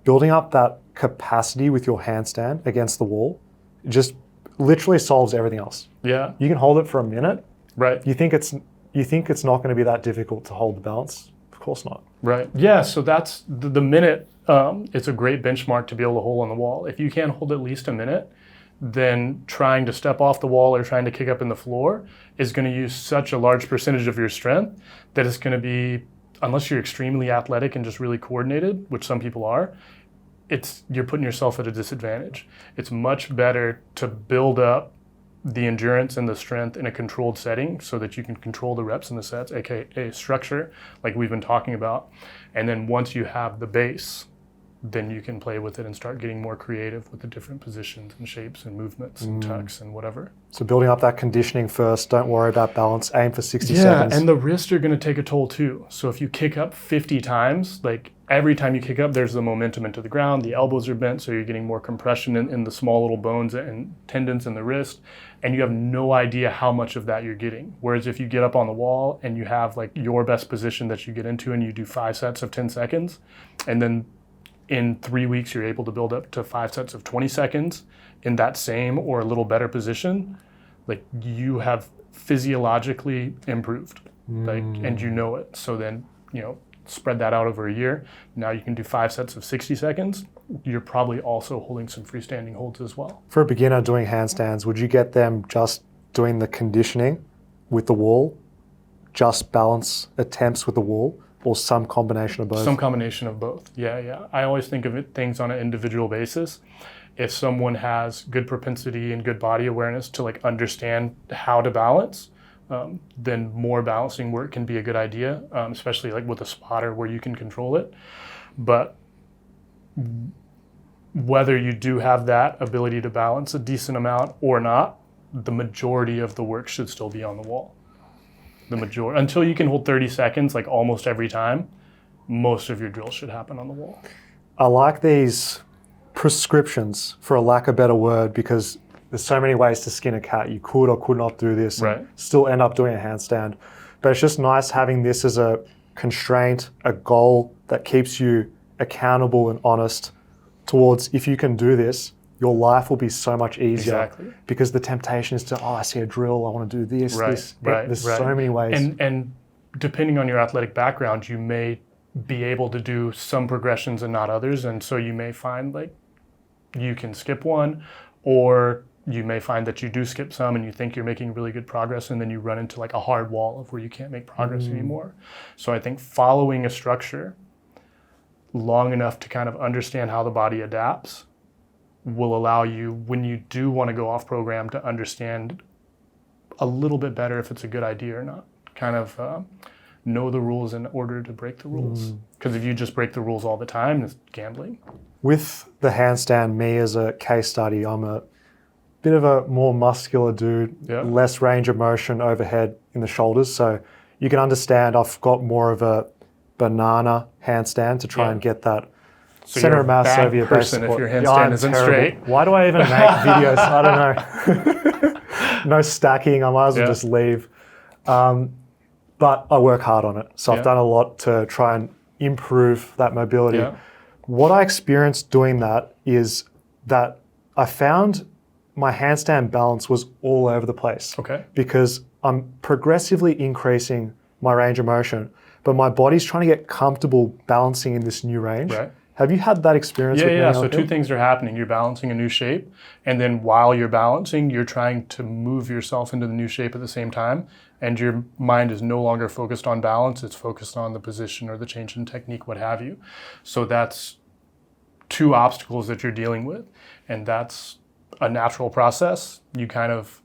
building up that capacity with your handstand against the wall just literally solves everything else. Yeah. You can hold it for a minute. Right. You think it's not going to be that difficult to hold the balance? Of course not. Right. Yeah. So that's the minute. It's a great benchmark to be able to hold on the wall. If you can't hold at least a minute, then trying to step off the wall or trying to kick up in the floor is going to use such a large percentage of your strength that it's going to be, unless you're extremely athletic and just really coordinated, which some people are, you're putting yourself at a disadvantage. It's much better to build up the endurance and the strength in a controlled setting so that you can control the reps and the sets, aka structure, like we've been talking about. And then once you have the base, then you can play with it and start getting more creative with the different positions and shapes and movements and tucks and whatever. So building up that conditioning first, don't worry about balance, aim for 60 seconds. Yeah, and the wrists are going to take a toll too. So if you kick up 50 times, like, every time you kick up, there's the momentum into the ground, the elbows are bent, so you're getting more compression in the small little bones and tendons in the wrist, and you have no idea how much of that you're getting. Whereas if you get up on the wall and you have like your best position that you get into and you do 5 sets of 10 seconds, and then in 3 weeks you're able to build up to 5 sets of 20 seconds in that same or a little better position, like, you have physiologically improved, like, and you know it. So then, spread that out over a year. Now you can do 5 sets of 60 seconds. You're probably also holding some freestanding holds as well. For a beginner doing handstands, would you get them just doing the conditioning with the wall, just balance attempts with the wall, or some combination of both? Some combination of both. Yeah. I always think of things on an individual basis. If someone has good propensity and good body awareness to like understand how to balance, then more balancing work can be a good idea, especially like with a spotter where you can control it. But whether you do have that ability to balance a decent amount or not, the majority of the work should still be on the wall. Until you can hold 30 seconds, like almost every time, most of your drills should happen on the wall. I like these prescriptions, for a lack of a better word, because there's so many ways to skin a cat. You could or could not do this and still end up doing a handstand. But it's just nice having this as a constraint, a goal that keeps you accountable and honest towards, if you can do this, your life will be so much easier. Exactly. Because the temptation is to, I see a drill, I want to do this, There's so many ways. And depending on your athletic background, you may be able to do some progressions and not others. And so you may find like you can skip one, or you may find that you do skip some and you think you're making really good progress, and then you run into like a hard wall of where you can't make progress anymore. So I think following a structure long enough to kind of understand how the body adapts will allow you, when you do want to go off program, to understand a little bit better if it's a good idea or not. Kind of know the rules in order to break the rules. Because if you just break the rules all the time, it's gambling. With the handstand, me as a case study, I'm a bit of a more muscular dude, less range of motion overhead in the shoulders. So you can understand I've got more of a banana handstand to try and get that center of mass over your base support. If your handstand isn't straight. Why do I even make videos? I don't know. No stacking. I might as well just leave. But I work hard on it. So I've done a lot to try and improve that mobility. What I experienced doing that is that I found my handstand balance was all over the place. Because I'm progressively increasing my range of motion, but my body's trying to get comfortable balancing in this new range. Have you had that experience? Yeah. So two things are happening. You're balancing a new shape, and then while you're balancing, you're trying to move yourself into the new shape at the same time, and your mind is no longer focused on balance. It's focused on the position or the change in technique, what have you. So that's two obstacles that you're dealing with, and that's a natural process. You kind of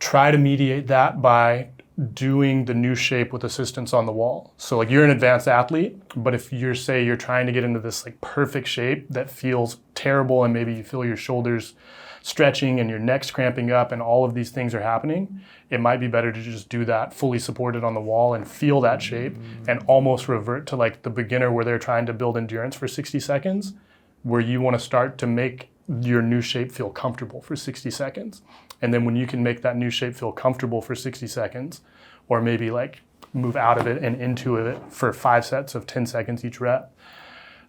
try to mediate that by doing the new shape with assistance on the wall. So like you're an advanced athlete, but if you're trying to get into this like perfect shape that feels terrible, and maybe you feel your shoulders stretching and your neck's cramping up and all of these things are happening, it might be better to just do that fully supported on the wall and feel that shape and almost revert to like the beginner where they're trying to build endurance for 60 seconds, where you want to start to make your new shape feel comfortable for 60 seconds. And then when you can make that new shape feel comfortable for 60 seconds, or maybe like move out of it and into it for 5 sets of 10 seconds each rep,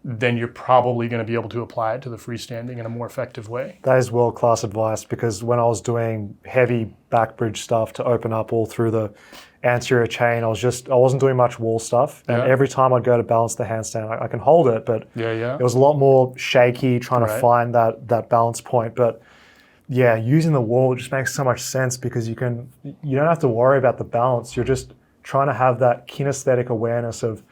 then you're probably going to be able to apply it to the freestanding in a more effective way. That is world-class advice, because when I was doing heavy back bridge stuff to open up all through the anterior chain, I wasn't doing much wall stuff. And every time I'd go to balance the handstand, I can hold it, but it was a lot more shaky trying to find that balance point. But yeah, using the wall just makes so much sense, because you don't have to worry about the balance. You're just trying to have that kinesthetic awareness of,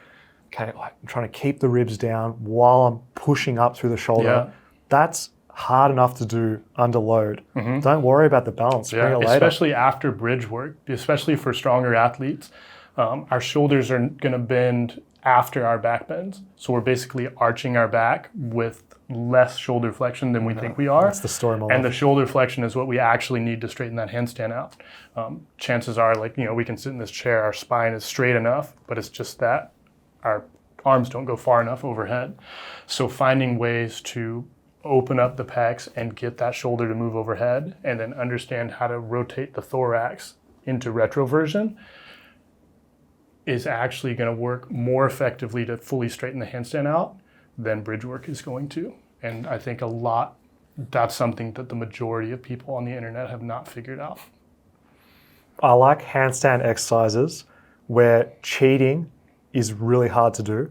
okay, I'm trying to keep the ribs down while I'm pushing up through the shoulder. That's hard enough to do under load. Don't worry about the balance. Bring it later. Especially after bridge work, especially for stronger athletes, our shoulders are going to bend after our back bends. So we're basically arching our back with less shoulder flexion than we think we are. That's the story of my life. And the shoulder flexion is what we actually need to straighten that handstand out. Chances are, we can sit in this chair, our spine is straight enough, but it's just that our arms don't go far enough overhead. So finding ways to open up the pecs and get that shoulder to move overhead, and then understand how to rotate the thorax into retroversion, is actually going to work more effectively to fully straighten the handstand out than bridge work is going to. And I think that's something that the majority of people on the internet have not figured out. I like handstand exercises where cheating is really hard to do.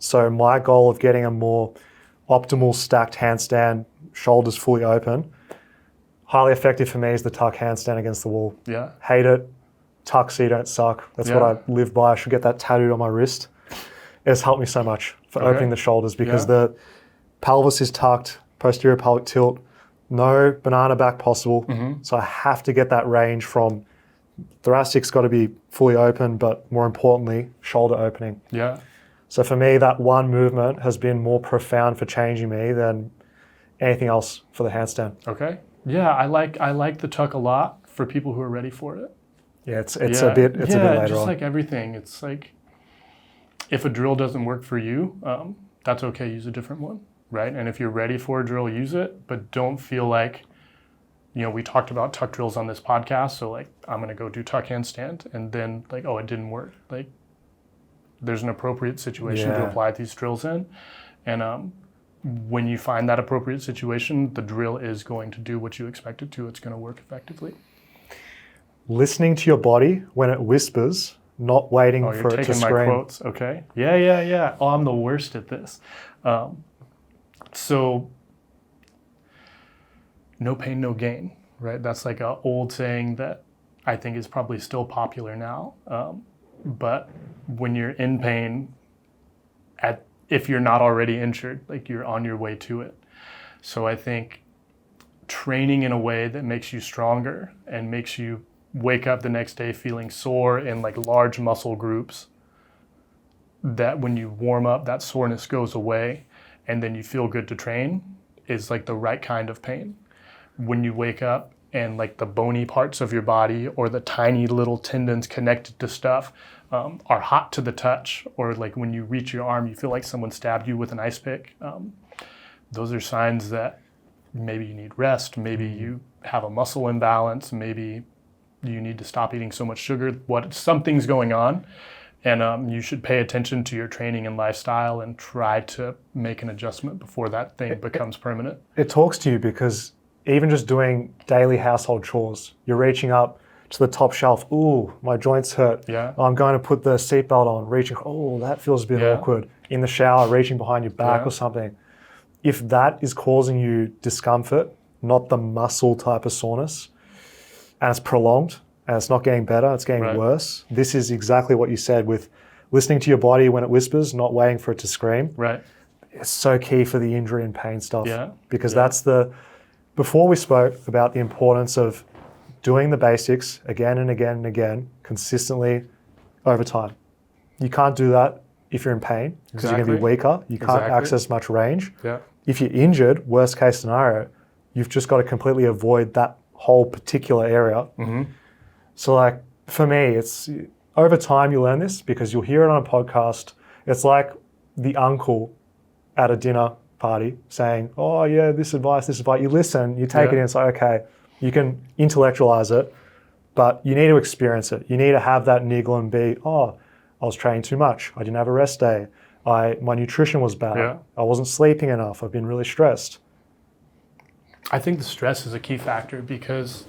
So my goal of getting a more optimal stacked handstand, shoulders fully open, highly effective for me is the tuck handstand against the wall. Hate it. Tuck so you don't suck. That's what I live by. I should get that tattooed on my wrist. It's helped me so much for opening the shoulders, because the pelvis is tucked, posterior pelvic tilt, no banana back possible. So I have to get that range from thoracic's got to be fully open, but more importantly, shoulder opening. So for me, that one movement has been more profound for changing me than anything else for the handstand. Yeah, I like the tuck a lot for people who are ready for it. Yeah, it's a bit later just on. like everything. It's like if a drill doesn't work for you, that's okay. Use a different one, right? And if you're ready for a drill, use it, but don't feel like, we talked about tuck drills on this podcast, so like I'm gonna go do tuck handstand, and then like, oh, it didn't work. Like there's an appropriate situation to apply these drills in, and when you find that appropriate situation, the drill is going to do what you expect it to. It's going to work effectively. Listening to your body when it whispers, not waiting for it to scream. You're taking my quotes, okay? Yeah. Oh, I'm the worst at this. So, no pain, no gain, right? That's like an old saying that I think is probably still popular now. But when you're in pain, if you're not already injured, like you're on your way to it. So I think training in a way that makes you stronger and makes you wake up the next day feeling sore in like large muscle groups, that when you warm up, that soreness goes away and then you feel good to train, is like the right kind of pain. When you wake up and like the bony parts of your body or the tiny little tendons connected to stuff are hot to the touch, or like when you reach your arm, you feel like someone stabbed you with an ice pick. Those are signs that maybe you need rest, maybe you have a muscle imbalance, maybe you need to stop eating so much sugar. Something's going on, and you should pay attention to your training and lifestyle and try to make an adjustment before that thing becomes permanent. It talks to you because even just doing daily household chores, you're reaching up to the top shelf. Ooh, my joints hurt. Yeah. I'm going to put the seatbelt on. Reaching. Oh, that feels a bit awkward. In the shower, reaching behind your back or something. If that is causing you discomfort, not the muscle type of soreness, and it's prolonged and it's not getting better, it's getting worse. This is exactly what you said with listening to your body when it whispers, not waiting for it to scream. Right. It's so key for the injury and pain stuff. Yeah. Because before we spoke about the importance of doing the basics again and again and again, consistently over time. You can't do that if you're in pain because you're going to be weaker. You can't access much range. Yeah. If you're injured, worst case scenario, you've just got to completely avoid that whole particular area. Mm-hmm. So like for me, it's over time you learn this because you'll hear it on a podcast. It's like the uncle at a dinner party saying, oh yeah, this advice. You listen, you take it in, it's like, okay, you can intellectualize it, but you need to experience it. You need to have that niggle and be, oh, I was training too much. I didn't have a rest day. My nutrition was bad. Yeah. I wasn't sleeping enough. I've been really stressed. I think the stress is a key factor because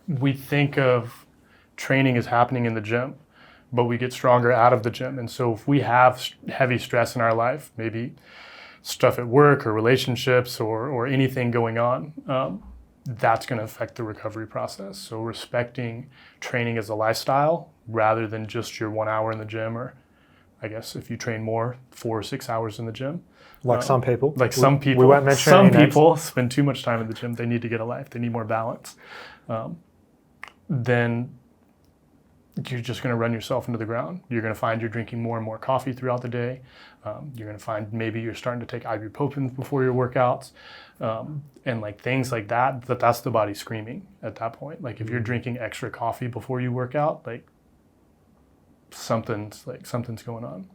we think of training as happening in the gym, but we get stronger out of the gym. And so if we have heavy stress in our life, maybe stuff at work or relationships or anything going on, that's going to affect the recovery process. So respecting training as a lifestyle rather than just your 1 hour in the gym, or I guess if you train more, 4 or 6 hours in the gym. Like some people. We won't mention some people spend too much time in the gym. They need to get a life. They need more balance. Then you're just going to run yourself into the ground. You're going to find you're drinking more and more coffee throughout the day. You're going to find maybe you're starting to take ibuprofen before your workouts. And like things like that's the body screaming at that point. Like if you're drinking extra coffee before you work out, like something's going on.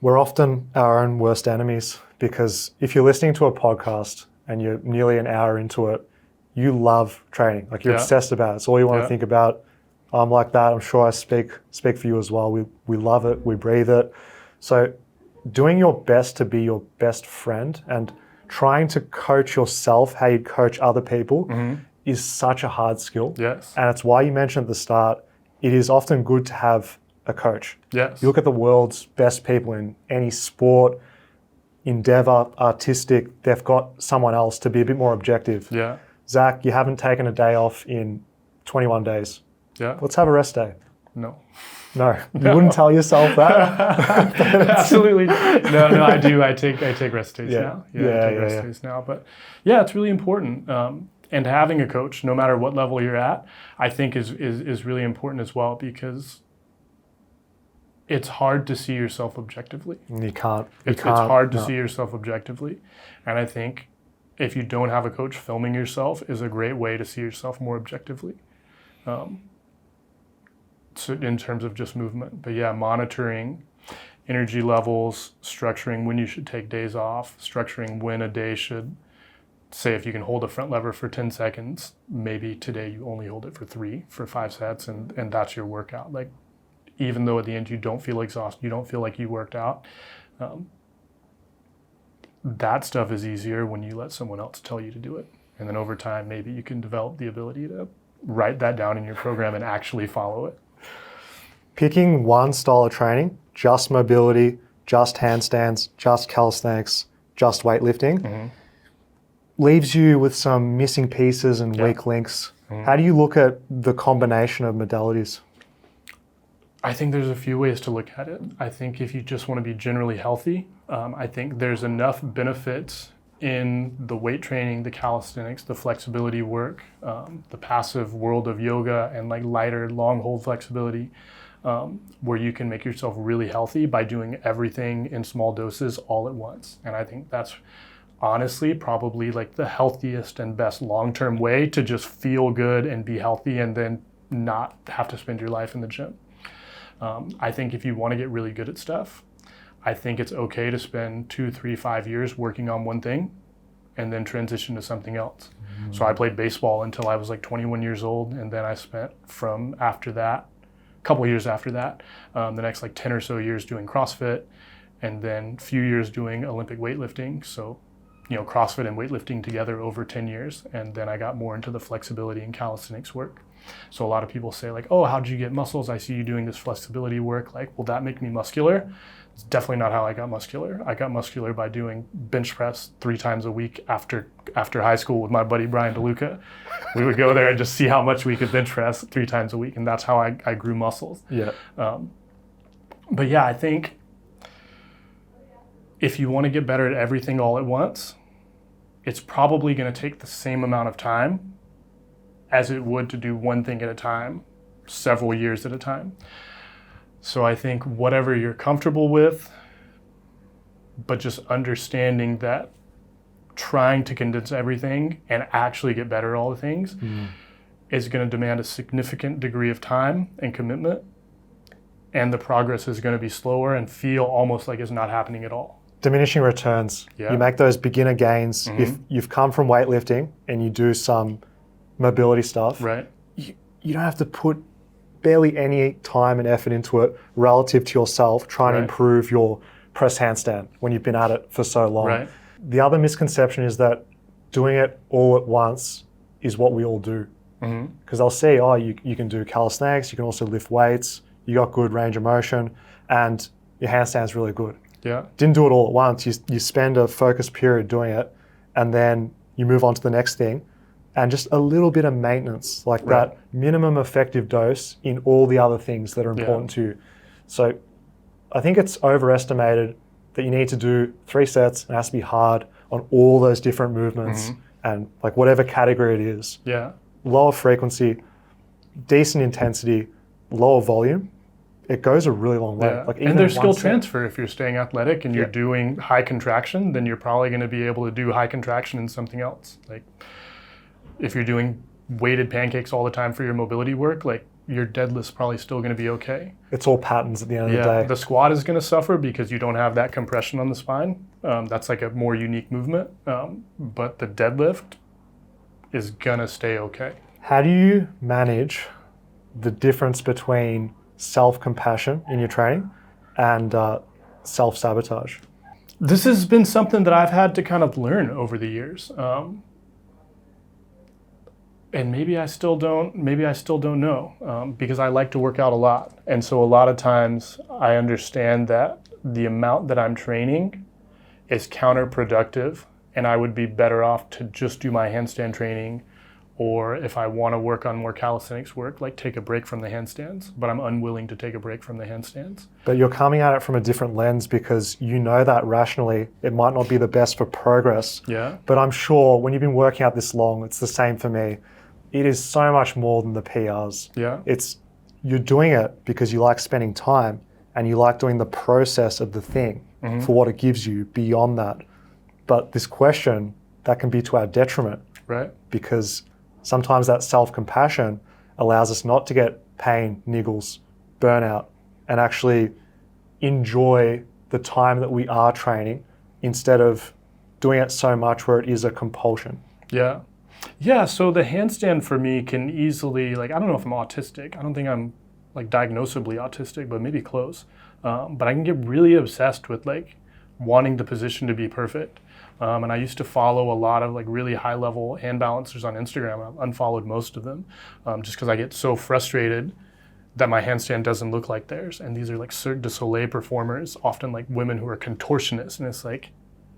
We're often our own worst enemies because if you're listening to a podcast and you're nearly an hour into it, you love training. Like you're obsessed about it. It's all you want to think about. I'm like that. I'm sure I speak for you as well. We love it. We breathe it. So doing your best to be your best friend and trying to coach yourself how you coach other people is such a hard skill. Yes. And it's why you mentioned at the start, it is often good to have a coach. Yes. You look at the world's best people in any sport, endeavor, artistic, they've got someone else to be a bit more objective. Yeah. Zach, you haven't taken a day off in 21 days. Yeah. Let's have a rest day. No. No, you wouldn't tell yourself that. Absolutely. No, I do. I take rest days now. I take rest days now. But yeah, it's really important. And having a coach, no matter what level you're at, I think is really important as well because it's hard to see yourself objectively. You can't. It's hard to see yourself objectively. And I think if you don't have a coach, filming yourself is a great way to see yourself more objectively. So in terms of just movement. But yeah, monitoring energy levels, structuring when you should take days off, structuring when a day should, say if you can hold a front lever for 10 seconds, maybe today you only hold it for 3 for 5 sets and that's your workout. Like, even though at the end you don't feel exhausted, you don't feel like you worked out, that stuff is easier when you let someone else tell you to do it. And then over time, maybe you can develop the ability to write that down in your program and actually follow it. Picking one style of training, just mobility, just handstands, just calisthenics, just weightlifting, leaves you with some missing pieces and weak links. How do you look at the combination of modalities? I think there's a few ways to look at it. I think if you just want to be generally healthy, I think there's enough benefits in the weight training, the calisthenics, the flexibility work, the passive world of yoga and like lighter long hold flexibility, where you can make yourself really healthy by doing everything in small doses all at once. And I think that's honestly probably like the healthiest and best long-term way to just feel good and be healthy and then not have to spend your life in the gym. I think if you want to get really good at stuff, I think it's okay to spend 2, 3, 5 years working on one thing and then transition to something else. So I played baseball until I was like 21 years old, and then I spent from after that, a couple years after that, the next like 10 or so years doing CrossFit, and then a few years doing Olympic weightlifting. So, you know, CrossFit and weightlifting together over 10 years. And then I got more into the flexibility and calisthenics work. So a lot of people say like, oh, how'd you get muscles? I see you doing this flexibility work. Like, will that make me muscular? It's definitely not how I got muscular. I got muscular by doing bench press 3 times a week after high school with my buddy Brian DeLuca. We would go there and just see how much we could bench press 3 times a week. And that's how I grew muscles. Yeah. But yeah, I think if you want to get better at everything all at once, it's probably going to take the same amount of time as it would to do one thing at a time, several years at a time. So I think whatever you're comfortable with, but just understanding that trying to condense everything and actually get better at all the things is going to demand a significant degree of time and commitment, and the progress is going to be slower and feel almost like it's not happening at all. Diminishing returns. Yeah. You make those beginner gains. If you've come from weightlifting and you do some mobility stuff, Right. you don't have to put barely any time and effort into it relative to yourself trying to Right. improve your press handstand when you've been at it for so long. Right. The other misconception is that doing it all at once is what we all do. Because they'll say, oh, you can do calisthenics, you can also lift weights, you got good range of motion, and your handstand's really good. Yeah. Didn't do it all at once. You spend a focused period doing it, and then you move on to the next thing, and just a little bit of maintenance, like Right. that minimum effective dose in all the other things that are important to you. So I think it's overestimated that you need to do 3 sets and it has to be hard on all those different movements and like whatever category it is. Yeah. Lower frequency, decent intensity, lower volume. It goes a really long way. Yeah. Like even And there's in skill one set. transfer. If you're staying athletic and you're doing high contraction, then you're probably going to be able to do high contraction in something else. Like if you're doing weighted pancakes all the time for your mobility work, like your deadlift's probably still going to be okay. It's all patterns at the end of the Yeah, day. the squat is going to suffer because you don't have that compression on the spine. That's like a more unique movement. But the deadlift is going to stay okay. How do you manage the difference between self-compassion in your training and self-sabotage? This has been something that I've had to kind of learn over the years. And maybe I still don't know because I like to work out a lot. And so a lot of times I understand that the amount that I'm training is counterproductive, and I would be better off to just do my handstand training, or if I want to work on more calisthenics work, like take a break from the handstands, but I'm unwilling to take a break from the handstands. But you're coming at it from a different lens because you know that rationally it might not be the best for progress. Yeah. But I'm sure when you've been working out this long, it's the same for me. It is so much more than the PRs. Yeah. You're doing it because you like spending time and you like doing the process of the thing for what it gives you beyond that. But this question that can be to our detriment, Right. because sometimes that self-compassion allows us not to get pain, niggles, burnout, and actually enjoy the time that we are training instead of doing it so much where it is a compulsion. Yeah. Yeah, so the handstand for me can easily, like, I don't know if I'm autistic. I don't think I'm like diagnosably autistic, but maybe close. But I can get really obsessed with like wanting the position to be perfect. And I used to follow a lot of like really high level hand balancers on Instagram. I've unfollowed most of them just because I get so frustrated that my handstand doesn't look like theirs. And these are like Cirque du Soleil performers, often like women who are contortionists. And it's like,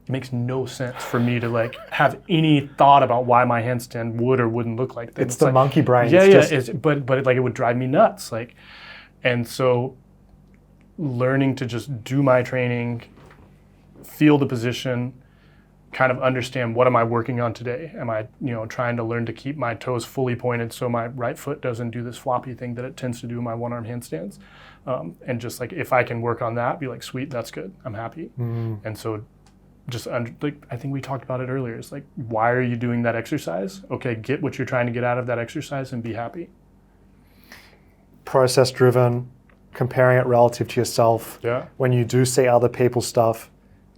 it makes no sense for me to like have any thought about why my handstand would or wouldn't look like that. It's the like, monkey brain. Yeah, It's yeah. just- But it, like, it would drive me nuts. Like, and so learning to just do my training, feel the position, kind of understand what am I working on today? Am I, trying to learn to keep my toes fully pointed so my right foot doesn't do this floppy thing that it tends to do in my one-arm handstands? And just like, if I can work on that, be like, sweet, that's good. I'm happy. And so just like, I think we talked about it earlier. It's like, why are you doing that exercise? Okay, get what you're trying to get out of that exercise and be happy. Process driven, comparing it relative to yourself. Yeah. When you do see other people's stuff,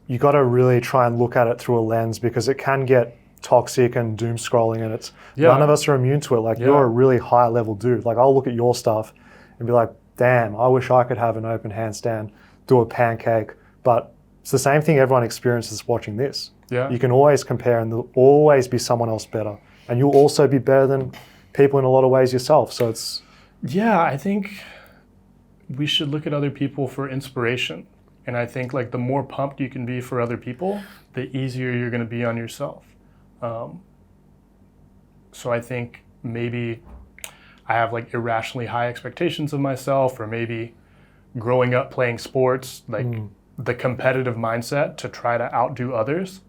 you got to really try and look at it through a lens, because it can get toxic and doom scrolling, and it's none of us are immune to it. Like, you're a really high level dude. Like, I'll look at your stuff and be like, damn, I wish I could have an open handstand, do a pancake. But it's the same thing everyone experiences watching this. Yeah. You can always compare, and there'll always be someone else better. And you'll also be better than people in a lot of ways yourself. So it's... Yeah, I think we should look at other people for inspiration. And I think like the more pumped you can be for other people, the easier you're going to be on yourself. So I think maybe I have like irrationally high expectations of myself, or maybe growing up playing sports, like the competitive mindset to try to outdo others,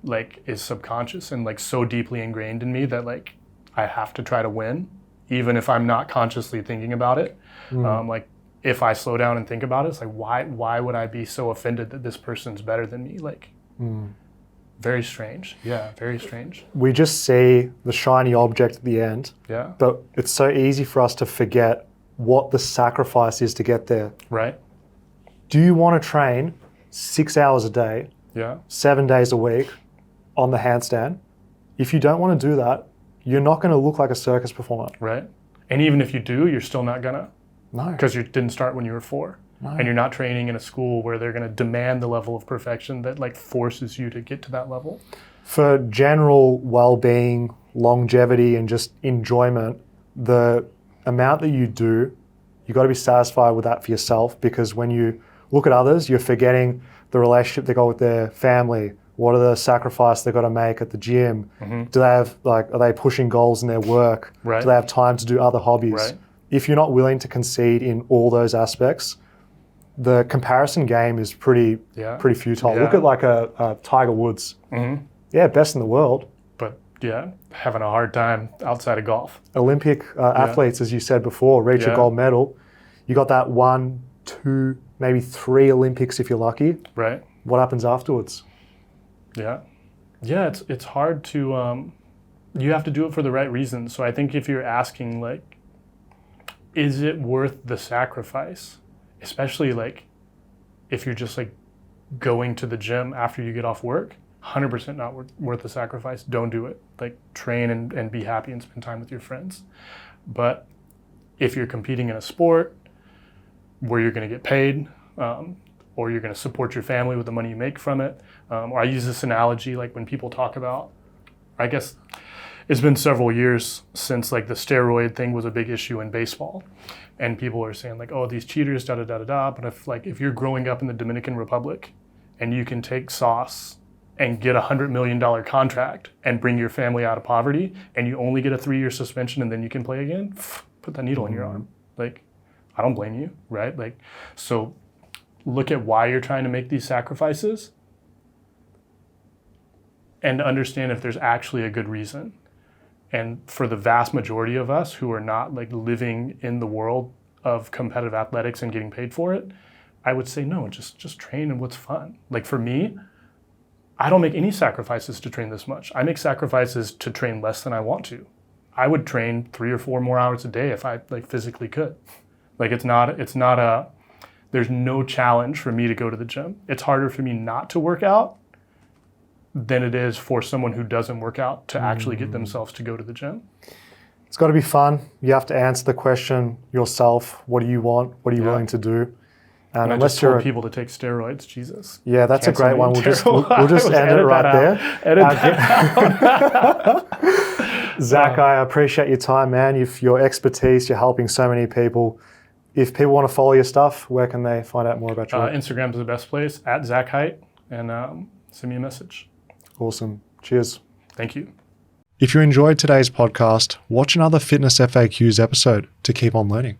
like is subconscious and like so deeply ingrained in me that like I have to try to win, even if I'm not consciously thinking about it. Like, if I slow down and think about it, it's like, why would I be so offended that this person's better than me? Like, very strange. Yeah, very strange. We just see the shiny object at the end, Yeah. but it's so easy for us to forget what the sacrifice is to get there. Right? Do you want to train 6 hours a day, Yeah. 7 days a week on the handstand? If you don't want to do that, you're not going to look like a circus performer. Right? And even if you do, you're still not gonna, No. because you didn't start when you were 4. And you're not training in a school where they're going to demand the level of perfection that like forces you to get to that level. For general well-being, longevity, and just enjoyment, the amount that you do, you got to be satisfied with that for yourself, because when you look at others, you're forgetting the relationship they got with their family. What are the sacrifices they got to make at the gym? Do they have are they pushing goals in their work? Right. Do they have time to do other hobbies? Right. If you're not willing to concede in all those aspects, the comparison game is pretty futile. Yeah. Look at like a Tiger Woods. Yeah, best in the world. But yeah, having a hard time outside of golf. Olympic athletes, as you said before, reach a Yeah. gold medal. You got that 1, 2, maybe 3 Olympics if you're lucky. Right? What happens afterwards? Yeah. Yeah, it's hard to, you have to do it for the right reasons. So I think if you're asking like, is it worth the sacrifice? Especially like if you're just like going to the gym after you get off work, 100% not worth the sacrifice. Don't do it. Like, train and be happy and spend time with your friends. But if you're competing in a sport where you're going to get paid, or you're going to support your family with the money you make from it, or I use this analogy like when people talk about, I guess it's been several years since like the steroid thing was a big issue in baseball, and people are saying like, oh, these cheaters, da da da da da. But if you're growing up in the Dominican Republic and you can take sauce and get $100 million contract and bring your family out of poverty, and you only get a 3-year suspension and then you can play again, put that needle in your arm. Like, I don't blame you, right? Like, so look at why you're trying to make these sacrifices and understand if there's actually a good reason. And for the vast majority of us who are not like living in the world of competitive athletics and getting paid for it, I would say no, just train and what's fun. Like for me, I don't make any sacrifices to train this much. I make sacrifices to train less than I want to. I would train 3 or 4 more hours a day if I like physically could. Like it's not a, there's no challenge for me to go to the gym. It's harder for me not to work out than it is for someone who doesn't work out to actually get themselves to go to the gym. It's got to be fun. You have to answer the question yourself. What do you want? What are you willing to do? And I unless just told you're people to take steroids, Jesus. yeah, that's Cancel a great me. one. We'll just Terrible. end it right there. Edit that out. Zach, I appreciate your time, man. Your expertise, you're helping so many people. If people want to follow your stuff, where can they find out more about you? Instagram is the best place, at Zach Height, and send me a message. Awesome. Cheers. Thank you. If you enjoyed today's podcast, watch another Fitness FAQs episode to keep on learning.